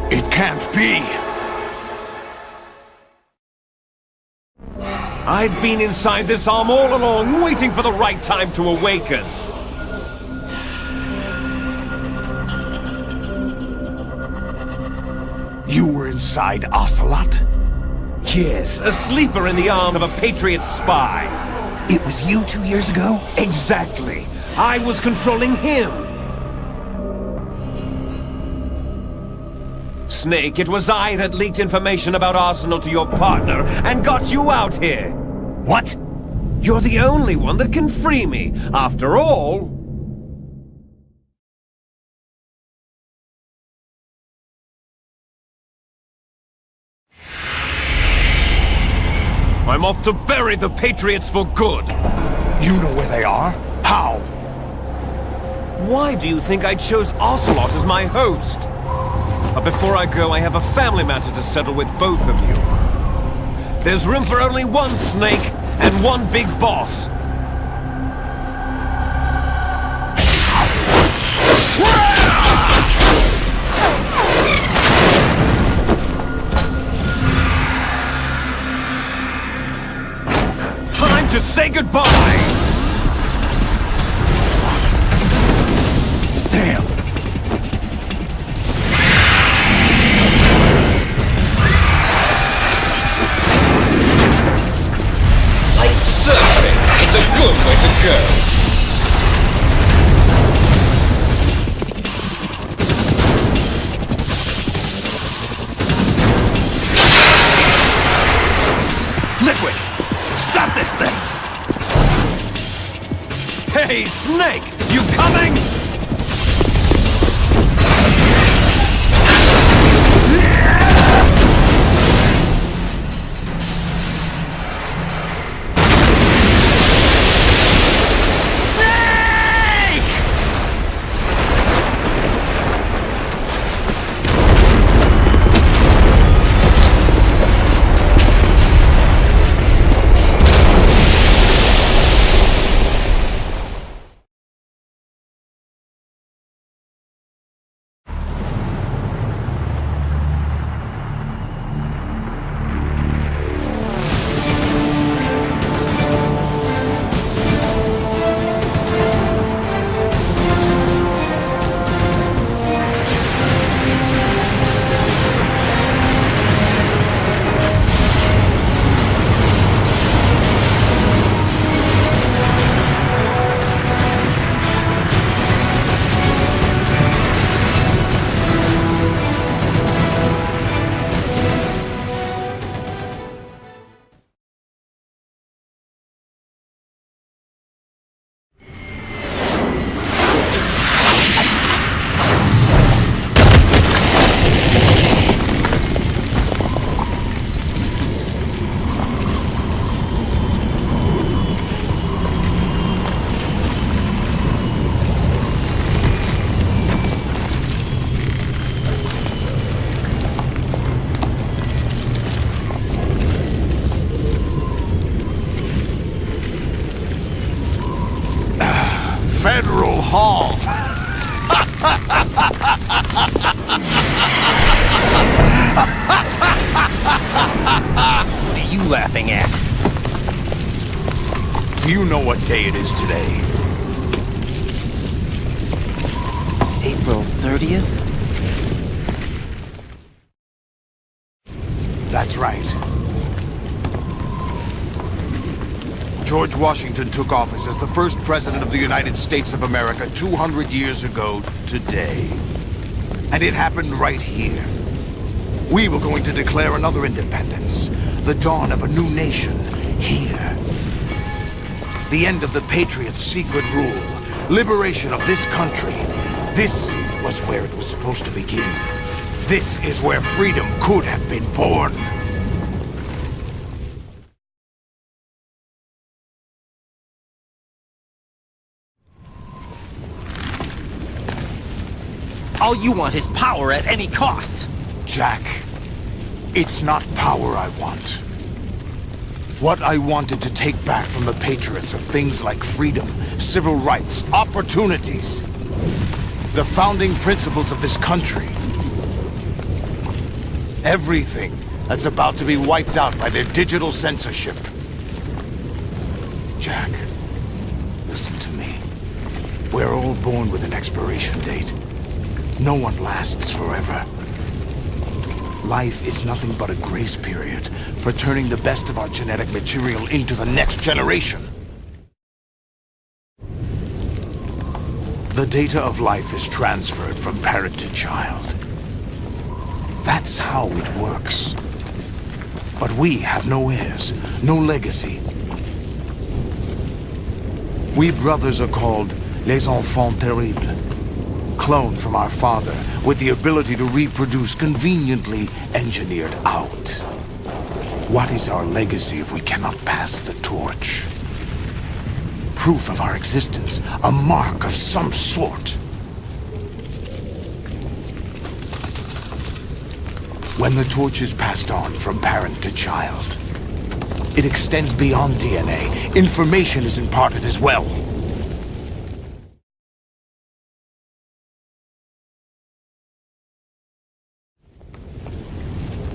It can't be! I've been inside this arm all along, waiting for the right time to awaken. You were inside Ocelot? Yes, a sleeper in the arm of a Patriot spy. It was you 2 years ago? Exactly. I was controlling him. Snake, it was I that leaked information about Arsenal to your partner and got you out here. What? You're the only one that can free me. After all... I'm off to bury the Patriots for good. You know where they are? How? Why do you think I chose Ocelot as my host? But before I go, I have a family matter to settle with both of you. There's room for only one Snake and one big boss. Time to say goodbye! Damn! Like surfing, it's a good way to go. Liquid! Stop this thing! Hey, Snake! You coming? Federal Hall! What are you laughing at? Do you know what day it is today? April 30th? That's right. George Washington took office as the first president of the United States of America 200 years ago today. And it happened right here. We were going to declare another independence, the dawn of a new nation, here. The end of the Patriots' secret rule, liberation of this country. This was where it was supposed to begin. This is where freedom could have been born. All you want is power at any cost. Jack, it's not power I want. What I wanted to take back from the Patriots are things like freedom, civil rights, opportunities. The founding principles of this country. Everything that's about to be wiped out by their digital censorship. Jack, listen to me. We're all born with an expiration date. No one lasts forever. Life is nothing but a grace period for turning the best of our genetic material into the next generation. The data of life is transferred from parent to child. That's how it works. But we have no heirs, no legacy. We brothers are called les enfants terribles, cloned from our father with the ability to reproduce conveniently engineered out. What is our legacy if we cannot pass the torch? Proof of our existence, a mark of some sort. When the torch is passed on from parent to child, it extends beyond DNA. Information is imparted as well.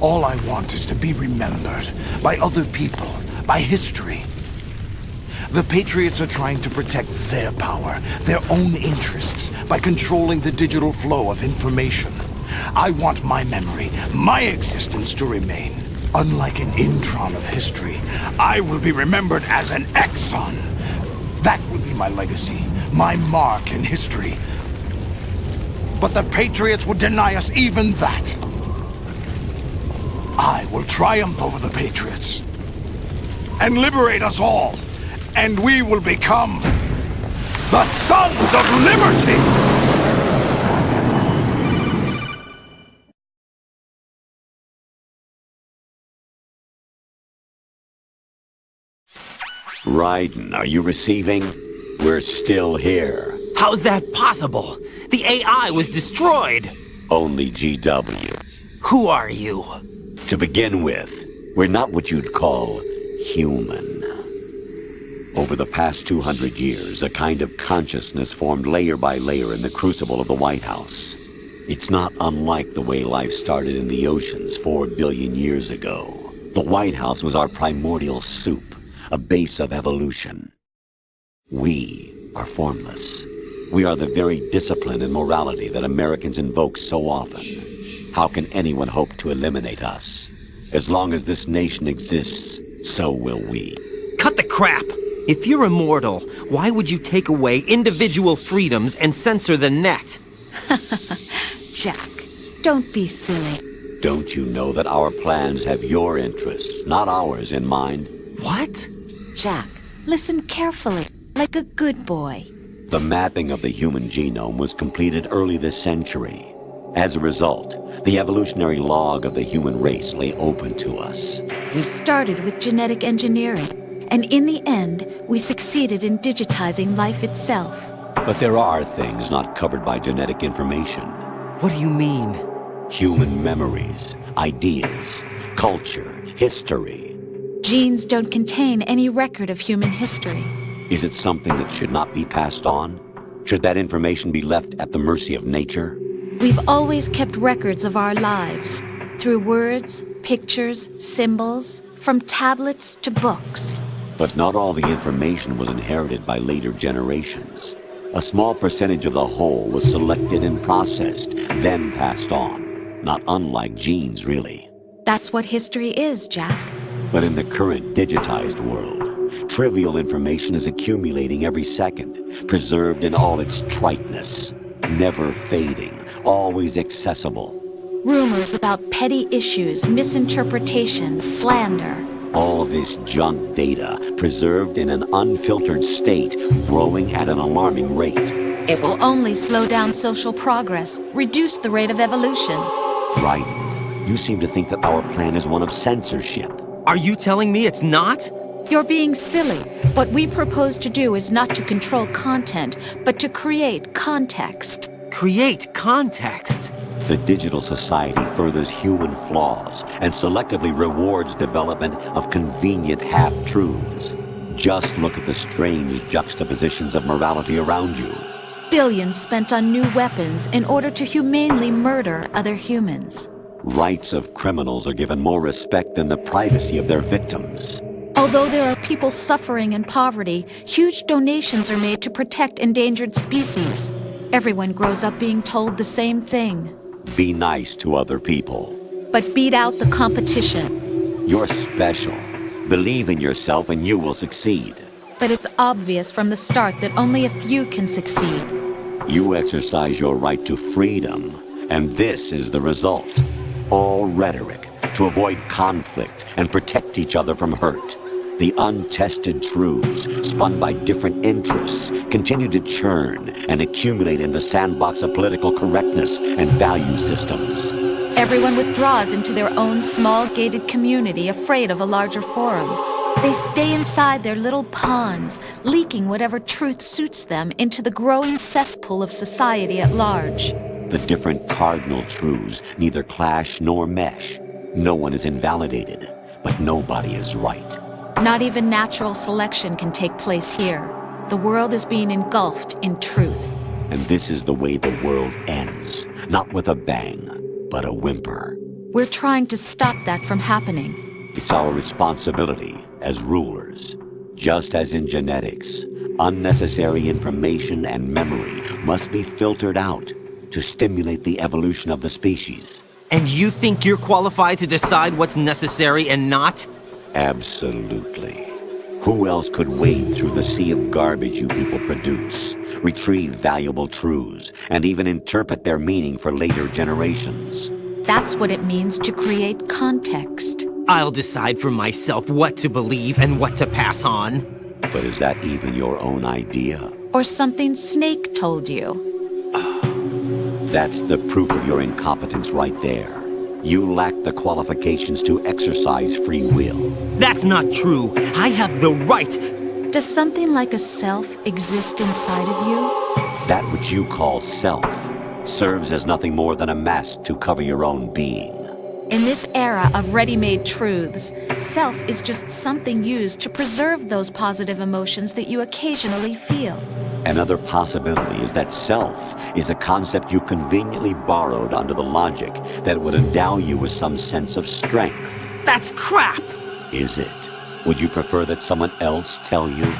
All I want is to be remembered by other people, by history. The Patriots are trying to protect their power, their own interests, by controlling the digital flow of information. I want my memory, my existence to remain. Unlike an intron of history, I will be remembered as an exon. That will be my legacy, my mark in history. But the Patriots would deny us even that. I will triumph over the Patriots and liberate us all. And we will become the Sons of Liberty! Raiden, are you receiving? We're still here. How's that possible? The AI was destroyed! Only GW. Who are you? To begin with, we're not what you'd call human. Over the past 200 years, a kind of consciousness formed layer by layer in the crucible of the White House. It's not unlike the way life started in the oceans 4 billion years ago. The White House was our primordial soup, a base of evolution. We are formless. We are the very discipline and morality that Americans invoke so often. How can anyone hope to eliminate us? As long as this nation exists, so will we. Cut the crap! If you're immortal, why would you take away individual freedoms and censor the net? Jack, don't be silly. Don't you know that our plans have your interests, not ours, in mind? What? Jack, listen carefully, like a good boy. The mapping of the human genome was completed early this century. As a result, the evolutionary log of the human race lay open to us. We started with genetic engineering. And in the end, we succeeded in digitizing life itself. But there are things not covered by genetic information. What do you mean? Human memories, ideas, culture, history. Genes don't contain any record of human history. Is it something that should not be passed on? Should that information be left at the mercy of nature? We've always kept records of our lives, through words, pictures, symbols, from tablets to books. But not all the information was inherited by later generations. A small percentage of the whole was selected and processed, then passed on. Not unlike genes, really. That's what history is, Jack. But in the current digitized world, trivial information is accumulating every second, preserved in all its triteness, never fading, always accessible. Rumors about petty issues, misinterpretations, slander. All this junk data, preserved in an unfiltered state, growing at an alarming rate. It will only slow down social progress, reduce the rate of evolution. Right. You seem to think that our plan is one of censorship. Are you telling me it's not? You're being silly. What we propose to do is not to control content, but to create context. Create context? The digital society furthers human flaws and selectively rewards development of convenient half-truths. Just look at the strange juxtapositions of morality around you. Billions spent on new weapons in order to humanely murder other humans. Rights of criminals are given more respect than the privacy of their victims. Although there are people suffering in poverty, huge donations are made to protect endangered species. Everyone grows up being told the same thing. Be nice to other people. But beat out the competition. You're special. Believe in yourself and you will succeed. But it's obvious from the start that only a few can succeed. You exercise your right to freedom, and this is the result. All rhetoric to avoid conflict and protect each other from hurt. The untested truths, spun by different interests, continue to churn and accumulate in the sandbox of political correctness and value systems. Everyone withdraws into their own small gated community, afraid of a larger forum. They stay inside their little ponds, leaking whatever truth suits them into the growing cesspool of society at large. The different cardinal truths neither clash nor mesh. No one is invalidated, but nobody is right. Not even natural selection can take place here. The world is being engulfed in truth. And this is the way the world ends, not with a bang, but a whimper. We're trying to stop that from happening. It's our responsibility as rulers. Just as in genetics, unnecessary information and memory must be filtered out to stimulate the evolution of the species. And you think you're qualified to decide what's necessary and not? Absolutely. Who else could wade through the sea of garbage you people produce, retrieve valuable truths, and even interpret their meaning for later generations? That's what it means to create context. I'll decide for myself what to believe and what to pass on. But is that even your own idea? Or something Snake told you? That's the proof of your incompetence right there. You lack the qualifications to exercise free will. That's not true. I have the right. Does something like a self exist inside of you? That which you call self serves as nothing more than a mask to cover your own being. In this era of ready-made truths, self is just something used to preserve those positive emotions that you occasionally feel. Another possibility is that self is a concept you conveniently borrowed under the logic that would endow you with some sense of strength. That's crap! Is it? Would you prefer that someone else tell you?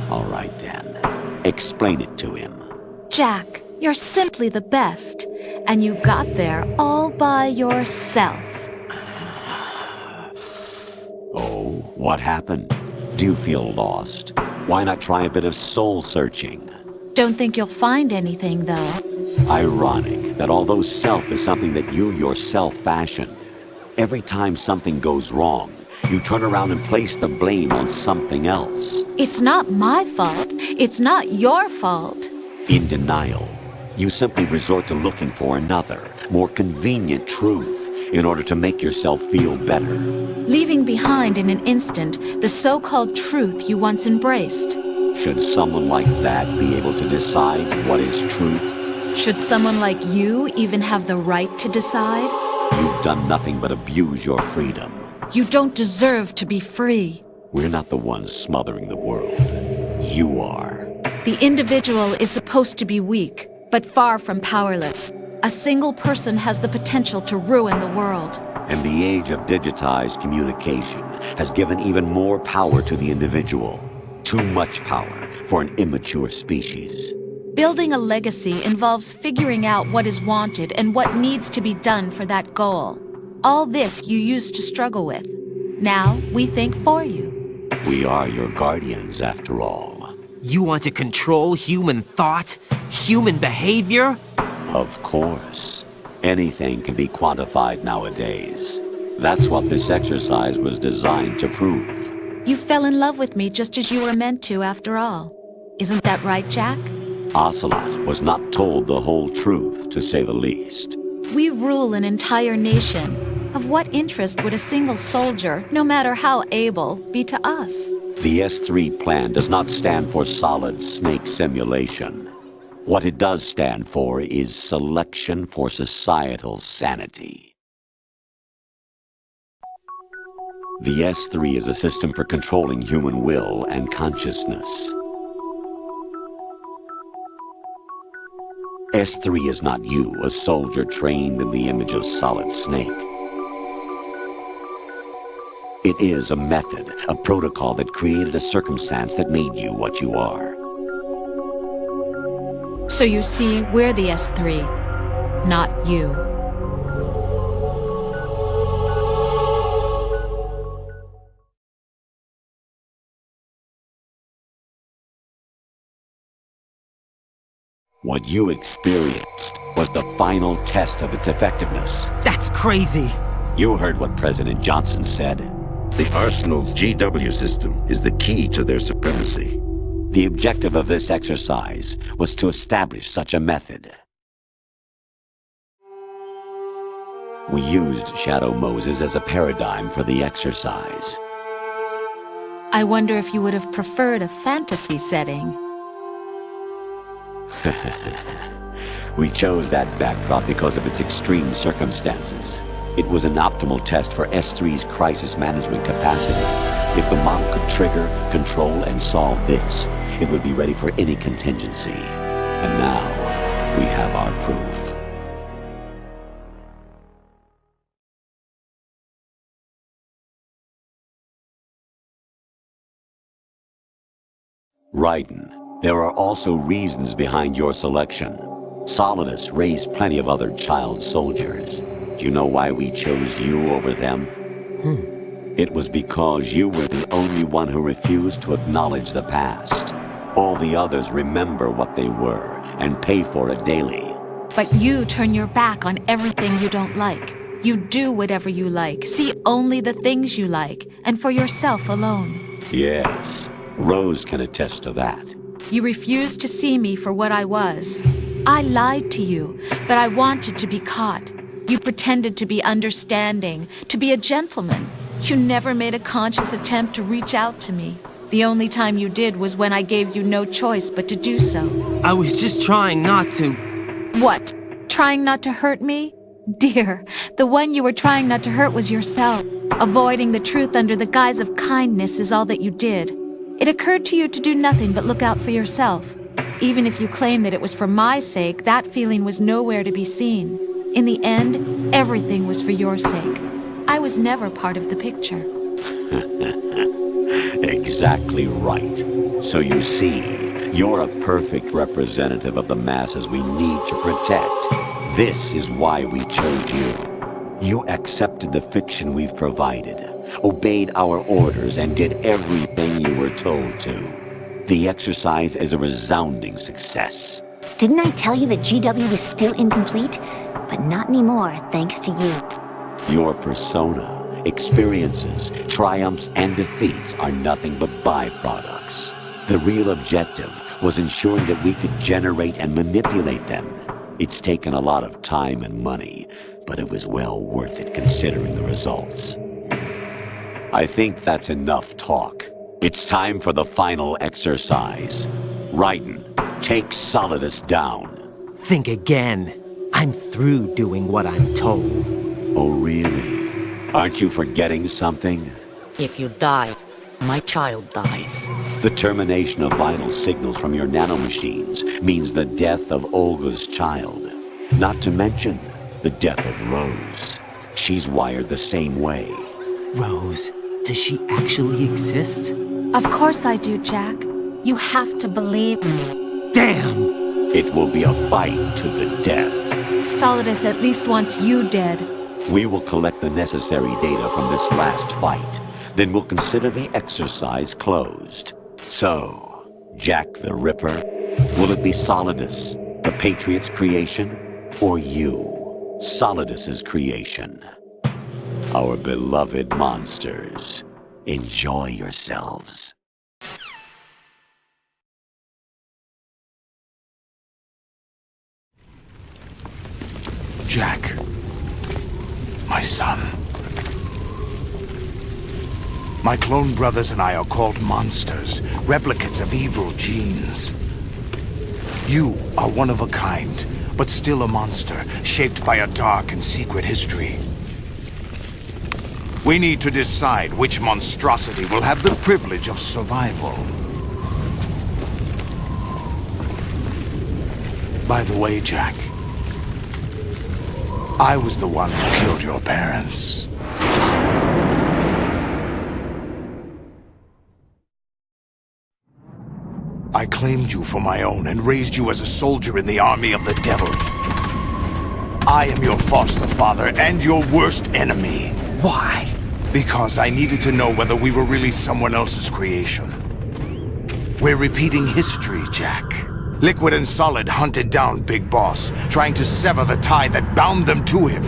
All right then. Explain it to him. Jack, you're simply the best, and you got there all by yourself. Oh, what happened? Do you feel lost? Why not try a bit of soul-searching? Don't think you'll find anything, though. Ironic that although self is something that you yourself fashioned, every time something goes wrong, you turn around and place the blame on something else. It's not my fault. It's not your fault. In denial, you simply resort to looking for another, more convenient truth in order to make yourself feel better. Leaving behind in an instant the so-called truth you once embraced. Should someone like that be able to decide what is truth? Should someone like you even have the right to decide? You've done nothing but abuse your freedom. You don't deserve to be free. We're not the ones smothering the world. You are. The individual is supposed to be weak, but far from powerless. A single person has the potential to ruin the world. And the age of digitized communication has given even more power to the individual. Too much power for an immature species. Building a legacy involves figuring out what is wanted and what needs to be done for that goal. All this you used to struggle with. Now we think for you. We are your guardians, after all. You want to control human thought? Human behavior? Of course. Anything can be quantified nowadays. That's what this exercise was designed to prove. You fell in love with me just as you were meant to, after all. Isn't that right, Jack? Ocelot was not told the whole truth, to say the least. We rule an entire nation. Of what interest would a single soldier, no matter how able, be to us? The S3 plan does not stand for solid snake simulation. What it does stand for is selection for societal sanity. The S3 is a system for controlling human will and consciousness. S3 is not you, a soldier trained in the image of Solid Snake. It is a method, a protocol that created a circumstance that made you what you are. So you see, we're the S3, not you. What you experienced was the final test of its effectiveness. That's crazy! You heard what President Johnson said. The Arsenal's GW system is the key to their supremacy. The objective of this exercise was to establish such a method. We used Shadow Moses as a paradigm for the exercise. I wonder if you would have preferred a fantasy setting. We chose that backdrop because of its extreme circumstances. It was an optimal test for S3's crisis management capacity. If the model could trigger, control, and solve this, it would be ready for any contingency. And now, we have our proof. Raiden, there are also reasons behind your selection. Solidus raised plenty of other child soldiers. Do you know why we chose you over them? It was because you were the only one who refused to acknowledge the past. All the others remember what they were and pay for it daily. But you turn your back on everything you don't like. You do whatever you like, see only the things you like, and for yourself alone. Yes, Rose can attest to that. You refused to see me for what I was. I lied to you, but I wanted to be caught. You pretended to be understanding, to be a gentleman. You never made a conscious attempt to reach out to me. The only time you did was when I gave you no choice but to do so. I was just trying not to... What? Trying not to hurt me? Dear, the one you were trying not to hurt was yourself. Avoiding the truth under the guise of kindness is all that you did. It occurred to you to do nothing but look out for yourself. Even if you claim that it was for my sake, that feeling was nowhere to be seen. In the end, everything was for your sake. I was never part of the picture. Exactly right. So you see, you're a perfect representative of the masses we need to protect. This is why we chose you. You accepted the fiction we've provided, obeyed our orders, and did everything you were told to. The exercise is a resounding success. Didn't I tell you that GW was still incomplete? But not anymore, thanks to you. Your persona, experiences, triumphs, and defeats are nothing but byproducts. The real objective was ensuring that we could generate and manipulate them. It's taken a lot of time and money, but it was well worth it considering the results. I think that's enough talk. It's time for the final exercise. Raiden, take Solidus down. Think again. I'm through doing what I'm told. Oh, really? Aren't you forgetting something? If you die, my child dies. The termination of vital signals from your nanomachines means the death of Olga's child. Not to mention the death of Rose. She's wired the same way. Rose, does she actually exist? Of course I do, Jack. You have to believe me. Damn! It will be a fight to the death. Solidus at least wants you dead. We will collect the necessary data from this last fight. Then we'll consider the exercise closed. So, Jack the Ripper, will it be Solidus, the Patriot's creation, or you, Solidus's creation? Our beloved monsters, enjoy yourselves. Jack, my son. My clone brothers and I are called monsters, replicates of evil genes. You are one of a kind, but still a monster, shaped by a dark and secret history. We need to decide which monstrosity will have the privilege of survival. By the way, Jack, I was the one who killed your parents. I claimed you for my own and raised you as a soldier in the army of the devil. I am your foster father and your worst enemy. Why? Because I needed to know whether we were really someone else's creation. We're repeating history, Jack. Liquid and Solid hunted down Big Boss, trying to sever the tie that bound them to him.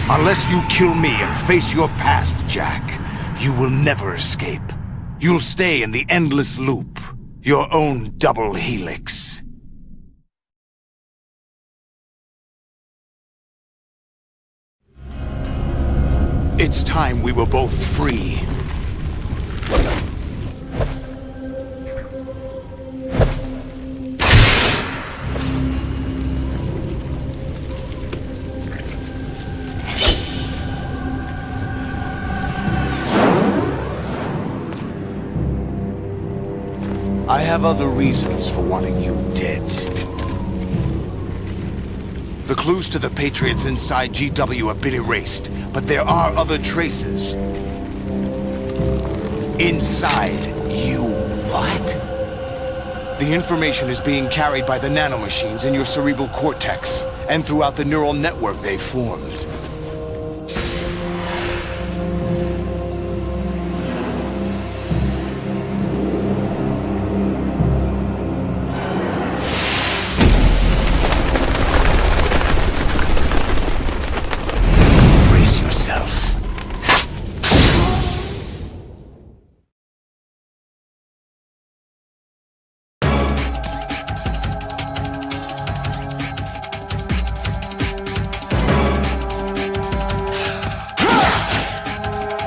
Unless you kill me and face your past, Jack, you will never escape. You'll stay in the endless loop, your own double helix. It's time we were both free. I have other reasons for wanting you dead. The clues to the Patriots inside GW have been erased, but there are other traces. Inside you. What? The information is being carried by the nanomachines in your cerebral cortex, and throughout the neural network they formed.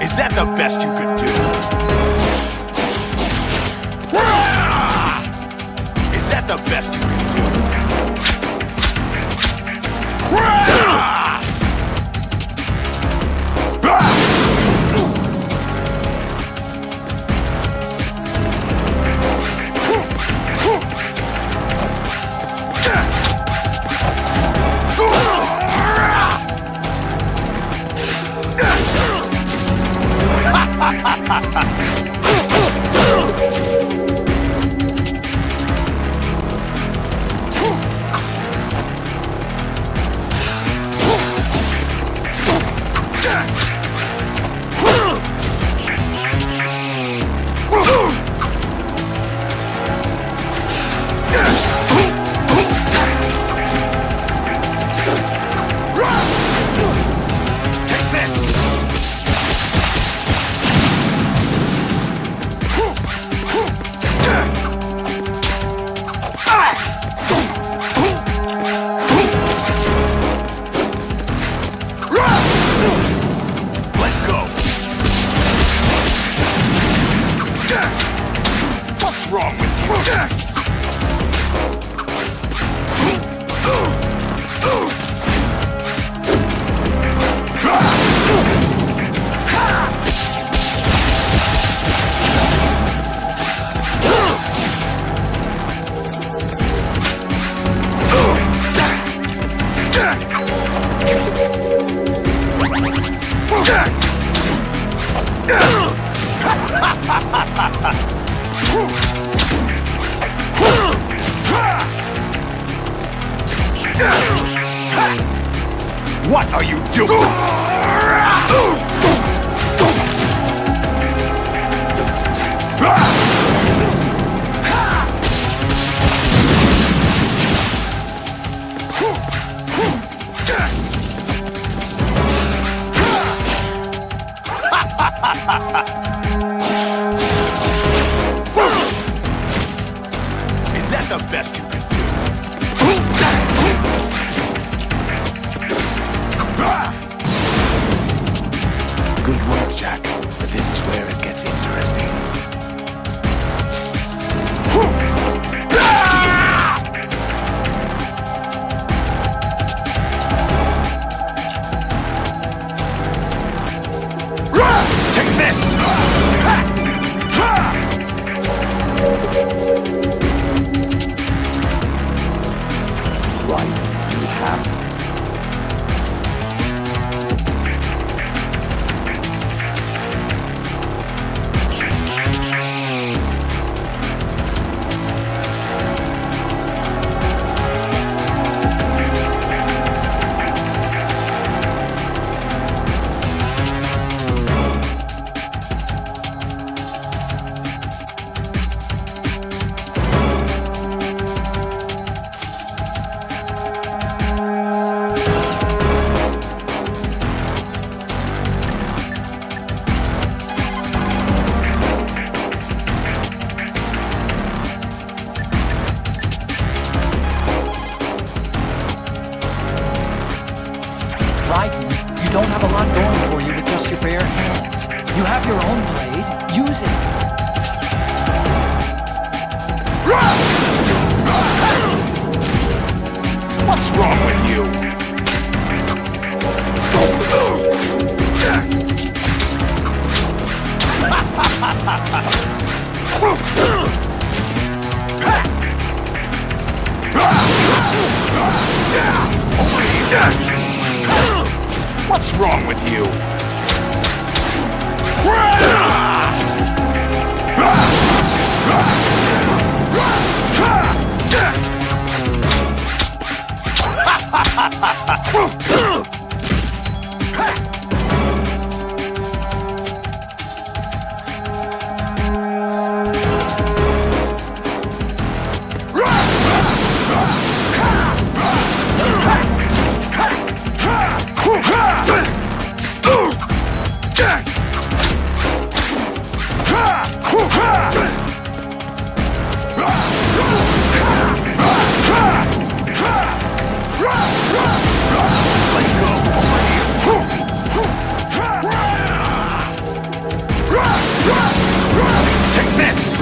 Is that the best you could do? Is that the best you could do? What are you doing? Is that the best you can do? What's wrong with you? What's wrong with you? Take this!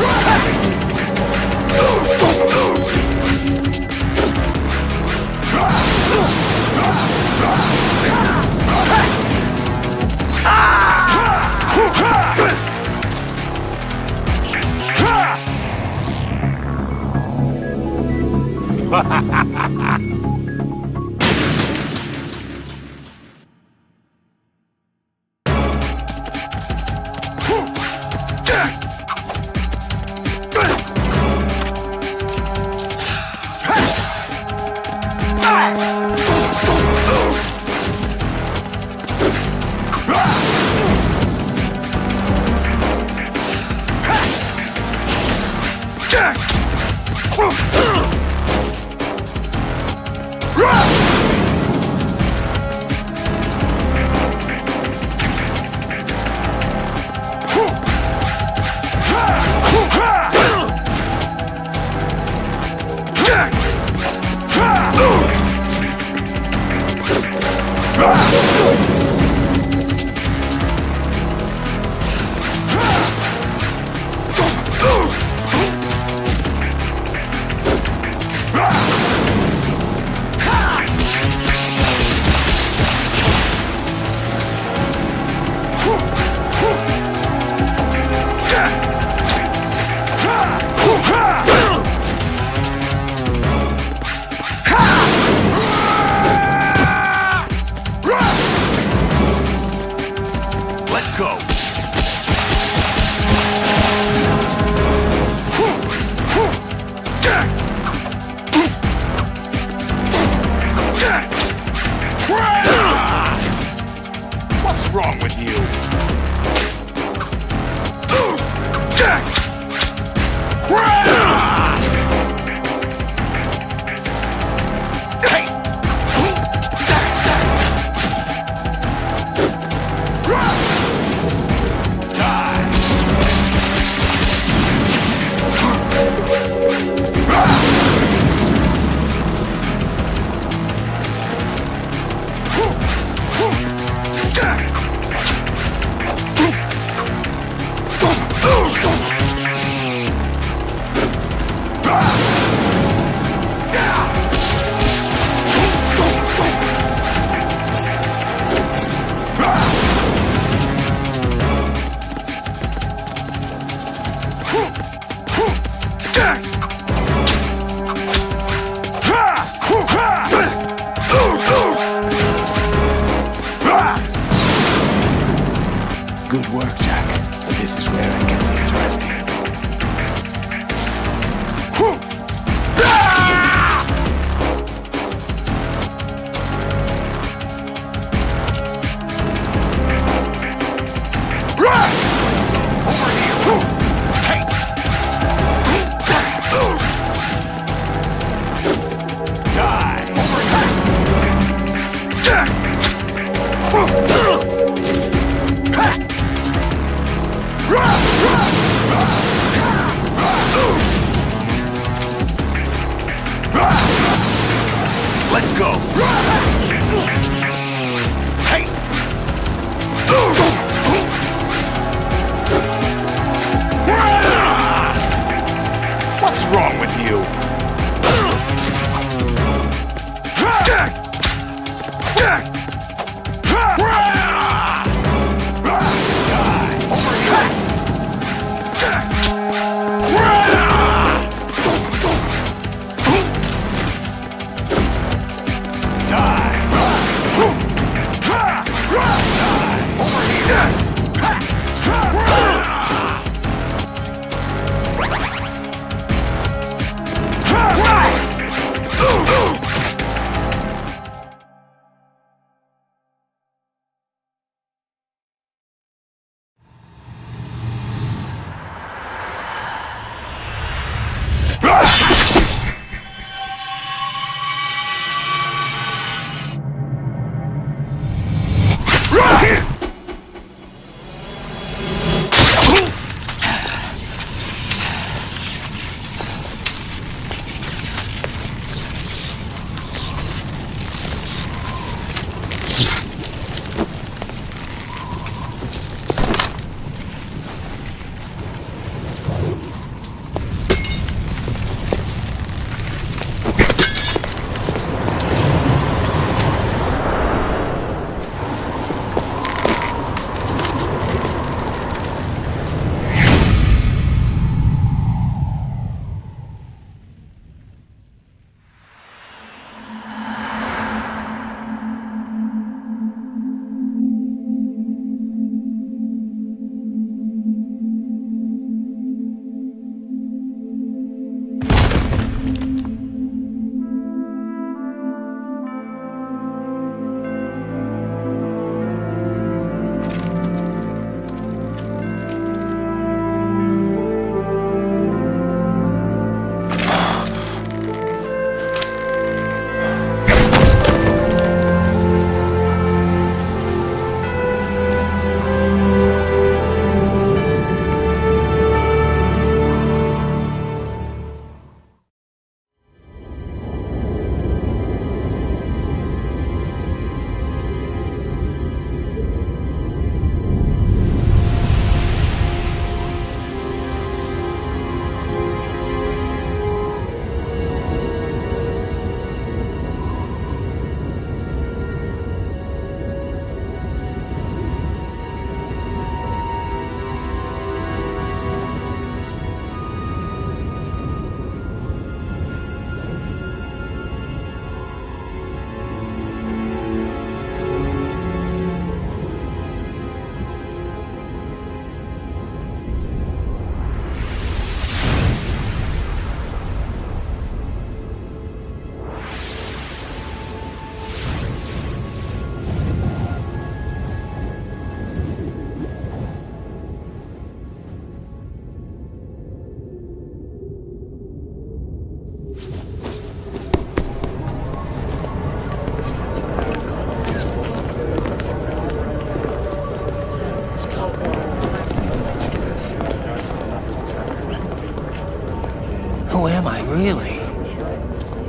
Who am I, really?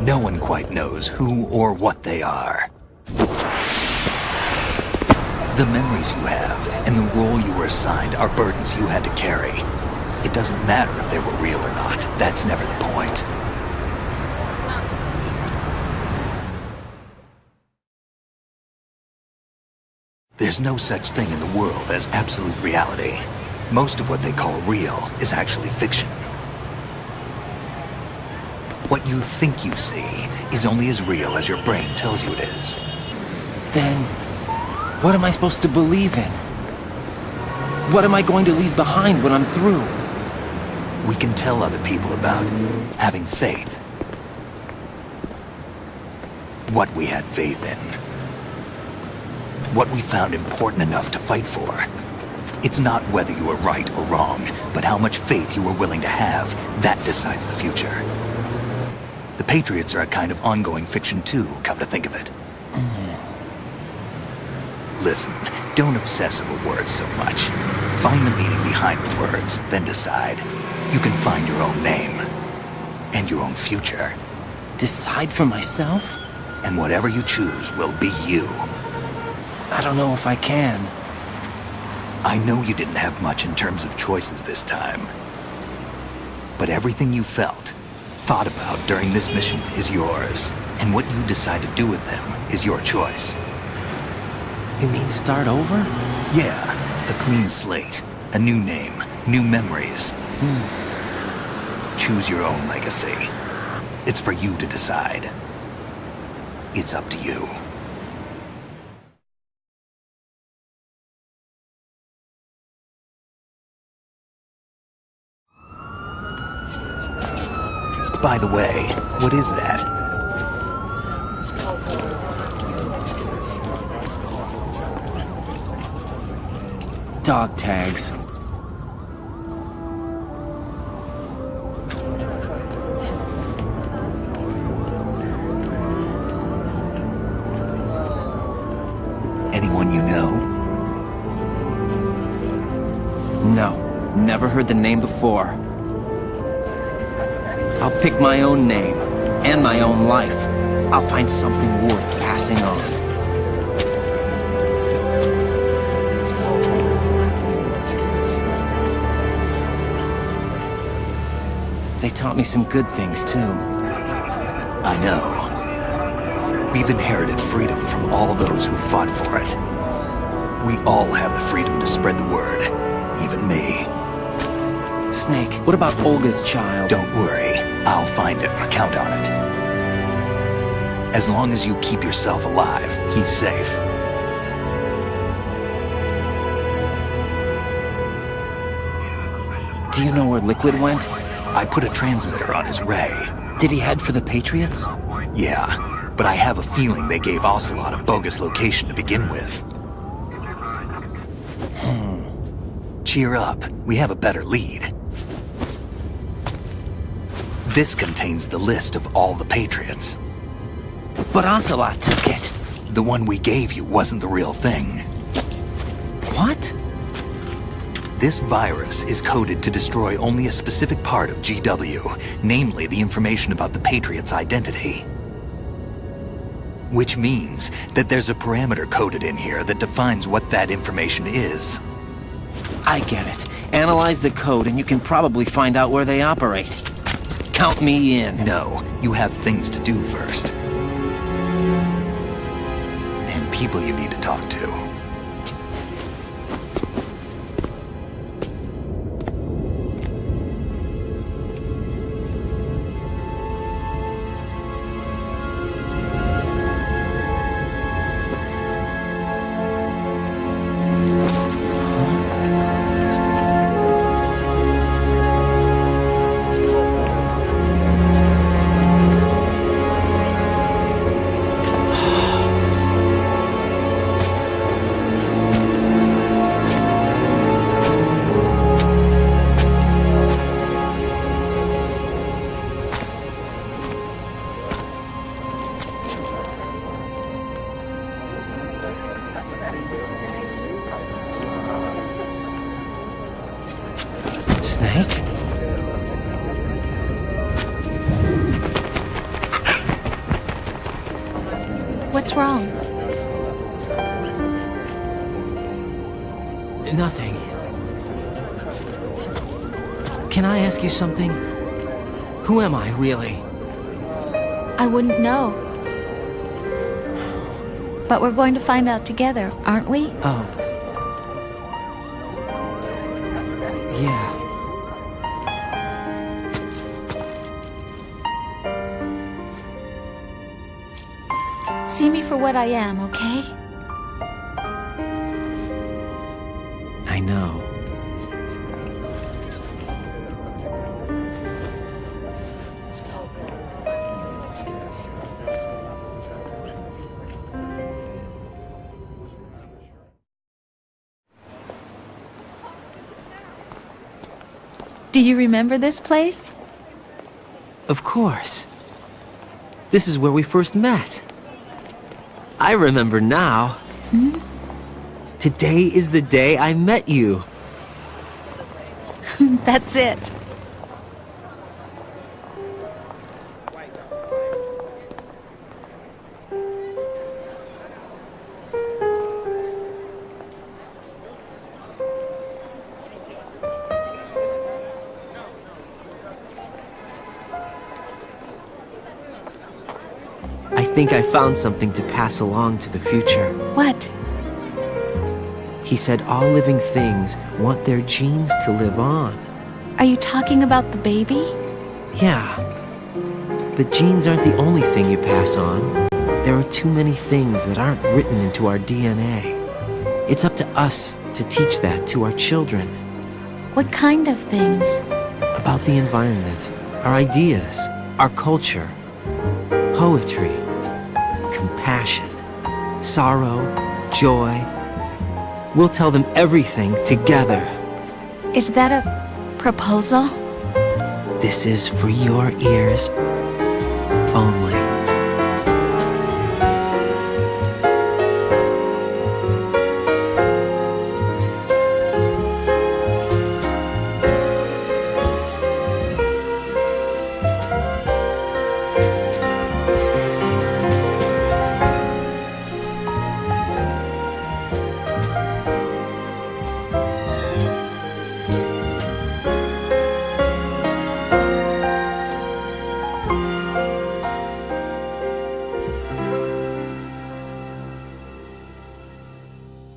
No one quite knows who or what they are. The memories you have and the role you were assigned are burdens you had to carry. It doesn't matter if they were real or not. That's never the point. There's no such thing in the world as absolute reality. Most of what they call real is actually fiction. What you think you see is only as real as your brain tells you it is. Then, what am I supposed to believe in? What am I going to leave behind when I'm through? We can tell other people about having faith. What we had faith in. What we found important enough to fight for. It's not whether you were right or wrong, but how much faith you were willing to have. That decides the future. The Patriots are a kind of ongoing fiction too, come to think of it. Listen, don't obsess over words so much. Find the meaning behind the words, then decide. You can find your own name. And your own future. Decide for myself? And whatever you choose will be you. I don't know if I can. I know you didn't have much in terms of choices this time. But everything you felt, thought about during this mission is yours. And what you decide to do with them is your choice. You mean start over? Yeah, a clean slate, a new name, new memories. Choose your own legacy. It's for you to decide. It's up to you. By the way, what is that? Dog tags. Anyone you know? No, never heard the name before. I'll pick my own name, and my own life. I'll find something worth passing on. They taught me some good things, too. I know. We've inherited freedom from all those who fought for it. We all have the freedom to spread the word, even me. Snake, what about Olga's child? Don't worry. I'll find him. Count on it. As long as you keep yourself alive, he's safe. Do you know where Liquid went? I put a transmitter on his ray. Did he head for the Patriots? Yeah, but I have a feeling they gave Ocelot a bogus location to begin with. Cheer up. We have a better lead. This contains the list of all the Patriots. But Ocelot took it. The one we gave you wasn't the real thing. What? This virus is coded to destroy only a specific part of GW, namely the information about the Patriots' identity. Which means that there's a parameter coded in here that defines what that information is. I get it. Analyze the code and you can probably find out where they operate. Count me in. No, you have things to do first. And people you need to talk to. What's wrong? Nothing. Can I ask you something? Who am I, really? I wouldn't know. But we're going to find out together, aren't we? Oh. Yeah. See me for what I am, okay? I know. Do you remember this place? Of course. This is where we first met. I remember now. Hmm? Today is the day I met you. That's it. I think I found something to pass along to the future. What? He said all living things want their genes to live on. Are you talking about the baby? Yeah. But genes aren't the only thing you pass on. There are too many things that aren't written into our DNA. It's up to us to teach that to our children. What kind of things? About the environment, our ideas, our culture, poetry, compassion, sorrow, joy. We'll tell them everything together. Is that a proposal? This is for your ears only.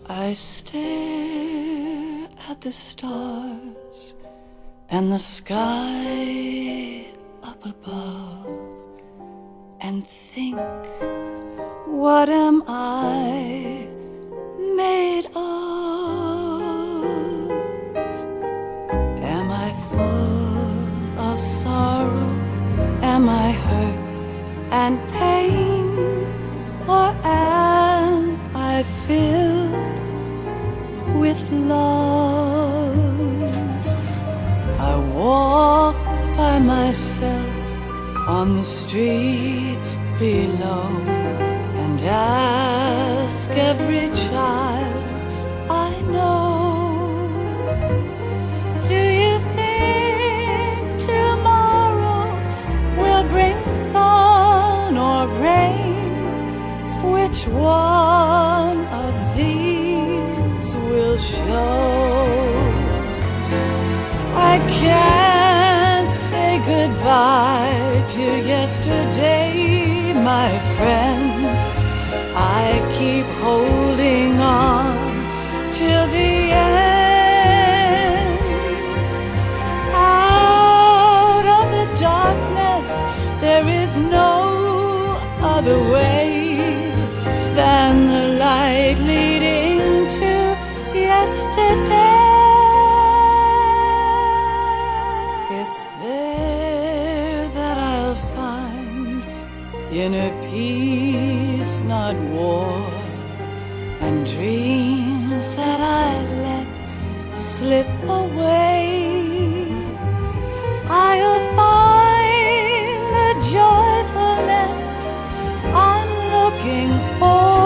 I stare at the stars and the sky up above and think, what am I made of? Am I full of sorrow? Am I hurt and pain? Or am I filled with love? I walk by myself on the streets below and ask every child I know, do you think tomorrow will bring sun or rain? Which one of these will show? I can't say goodbye to yesterday, my friend. I keep holding on till the end. Out of the darkness, there is no other way than the light leading to yesterday. It's there that I'll find inner peace, not war, and dreams that I let slip away. I'll find the joyfulness I'm looking for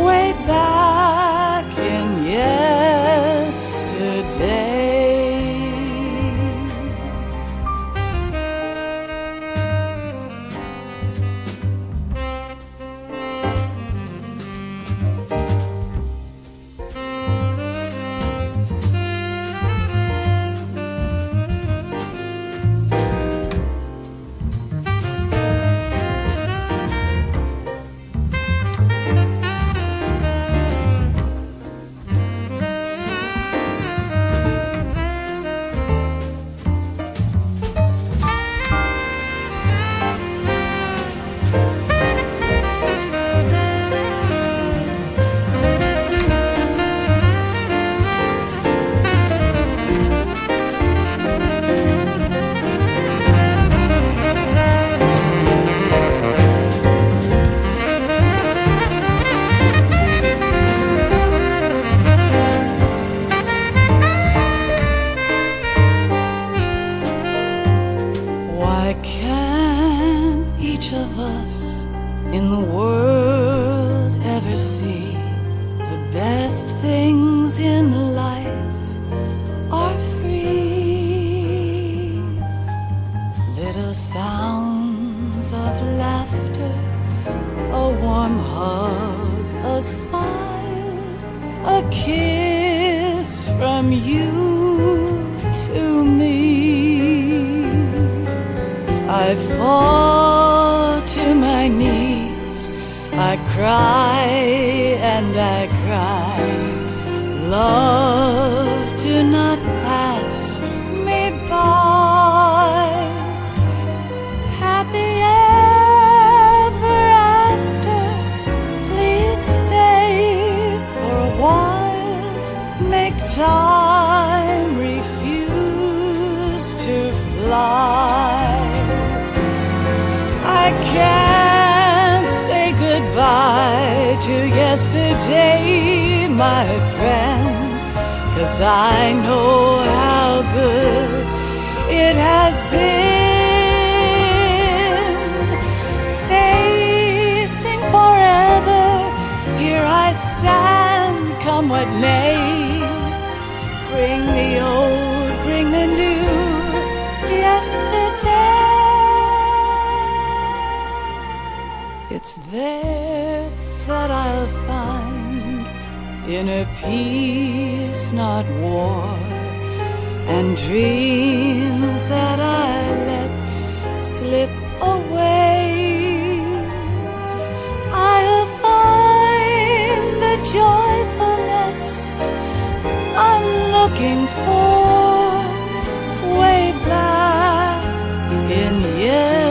way back in yesterday. Why can't each of us in the world ever see the best things in life are free? Little sounds of laughter, a warm hug, a smile, a kiss from you to me. I fall to my knees, I cry and I cry. Love, do not pass me by. Happy ever after, please stay for a while. Make time refuse to fly. I can't say goodbye to yesterday, my friend, 'cause I know how good it has been. Facing forever, here I stand, come what may. Bring the old, bring the new, yesterday. It's there that I'll find inner peace, not war, and dreams that I let slip away. I'll find the joyfulness I'm looking for way back in yesterday.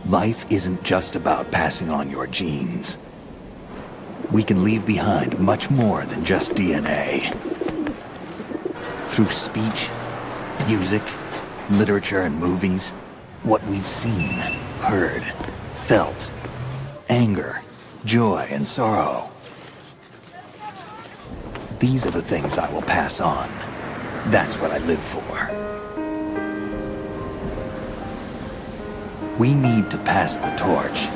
Life isn't just about passing on your genes. We can leave behind much more than just DNA. Through speech, music, literature, and movies, what we've seen, heard, felt, anger, joy, and sorrow. These are the things I will pass on. That's what I live for. We need to pass the torch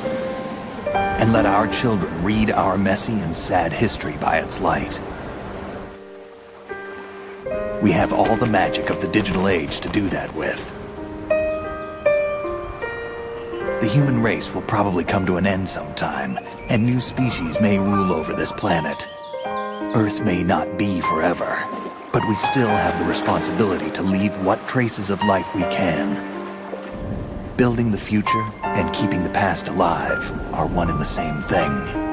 and let our children read our messy and sad history by its light. We have all the magic of the digital age to do that with. The human race will probably come to an end sometime, and new species may rule over this planet. Earth may not be forever, but we still have the responsibility to leave what traces of life we can. Building the future and keeping the past alive are one and the same thing.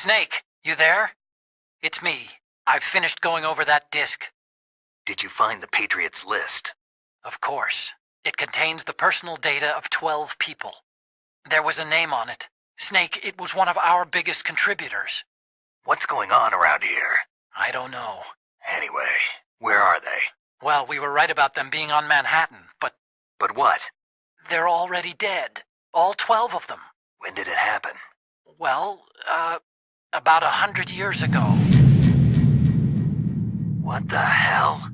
Snake, you there? It's me. I've finished going over that disk. Did you find the Patriots list? Of course. It contains the personal data of 12 people. There was a name on it. Snake, it was one of our biggest contributors. What's going on around here? I don't know. Anyway, where are they? Well, we were right about them being on Manhattan, but... But what? They're already dead. All 12 of them. When did it happen? Well, about 100 years ago. What the hell?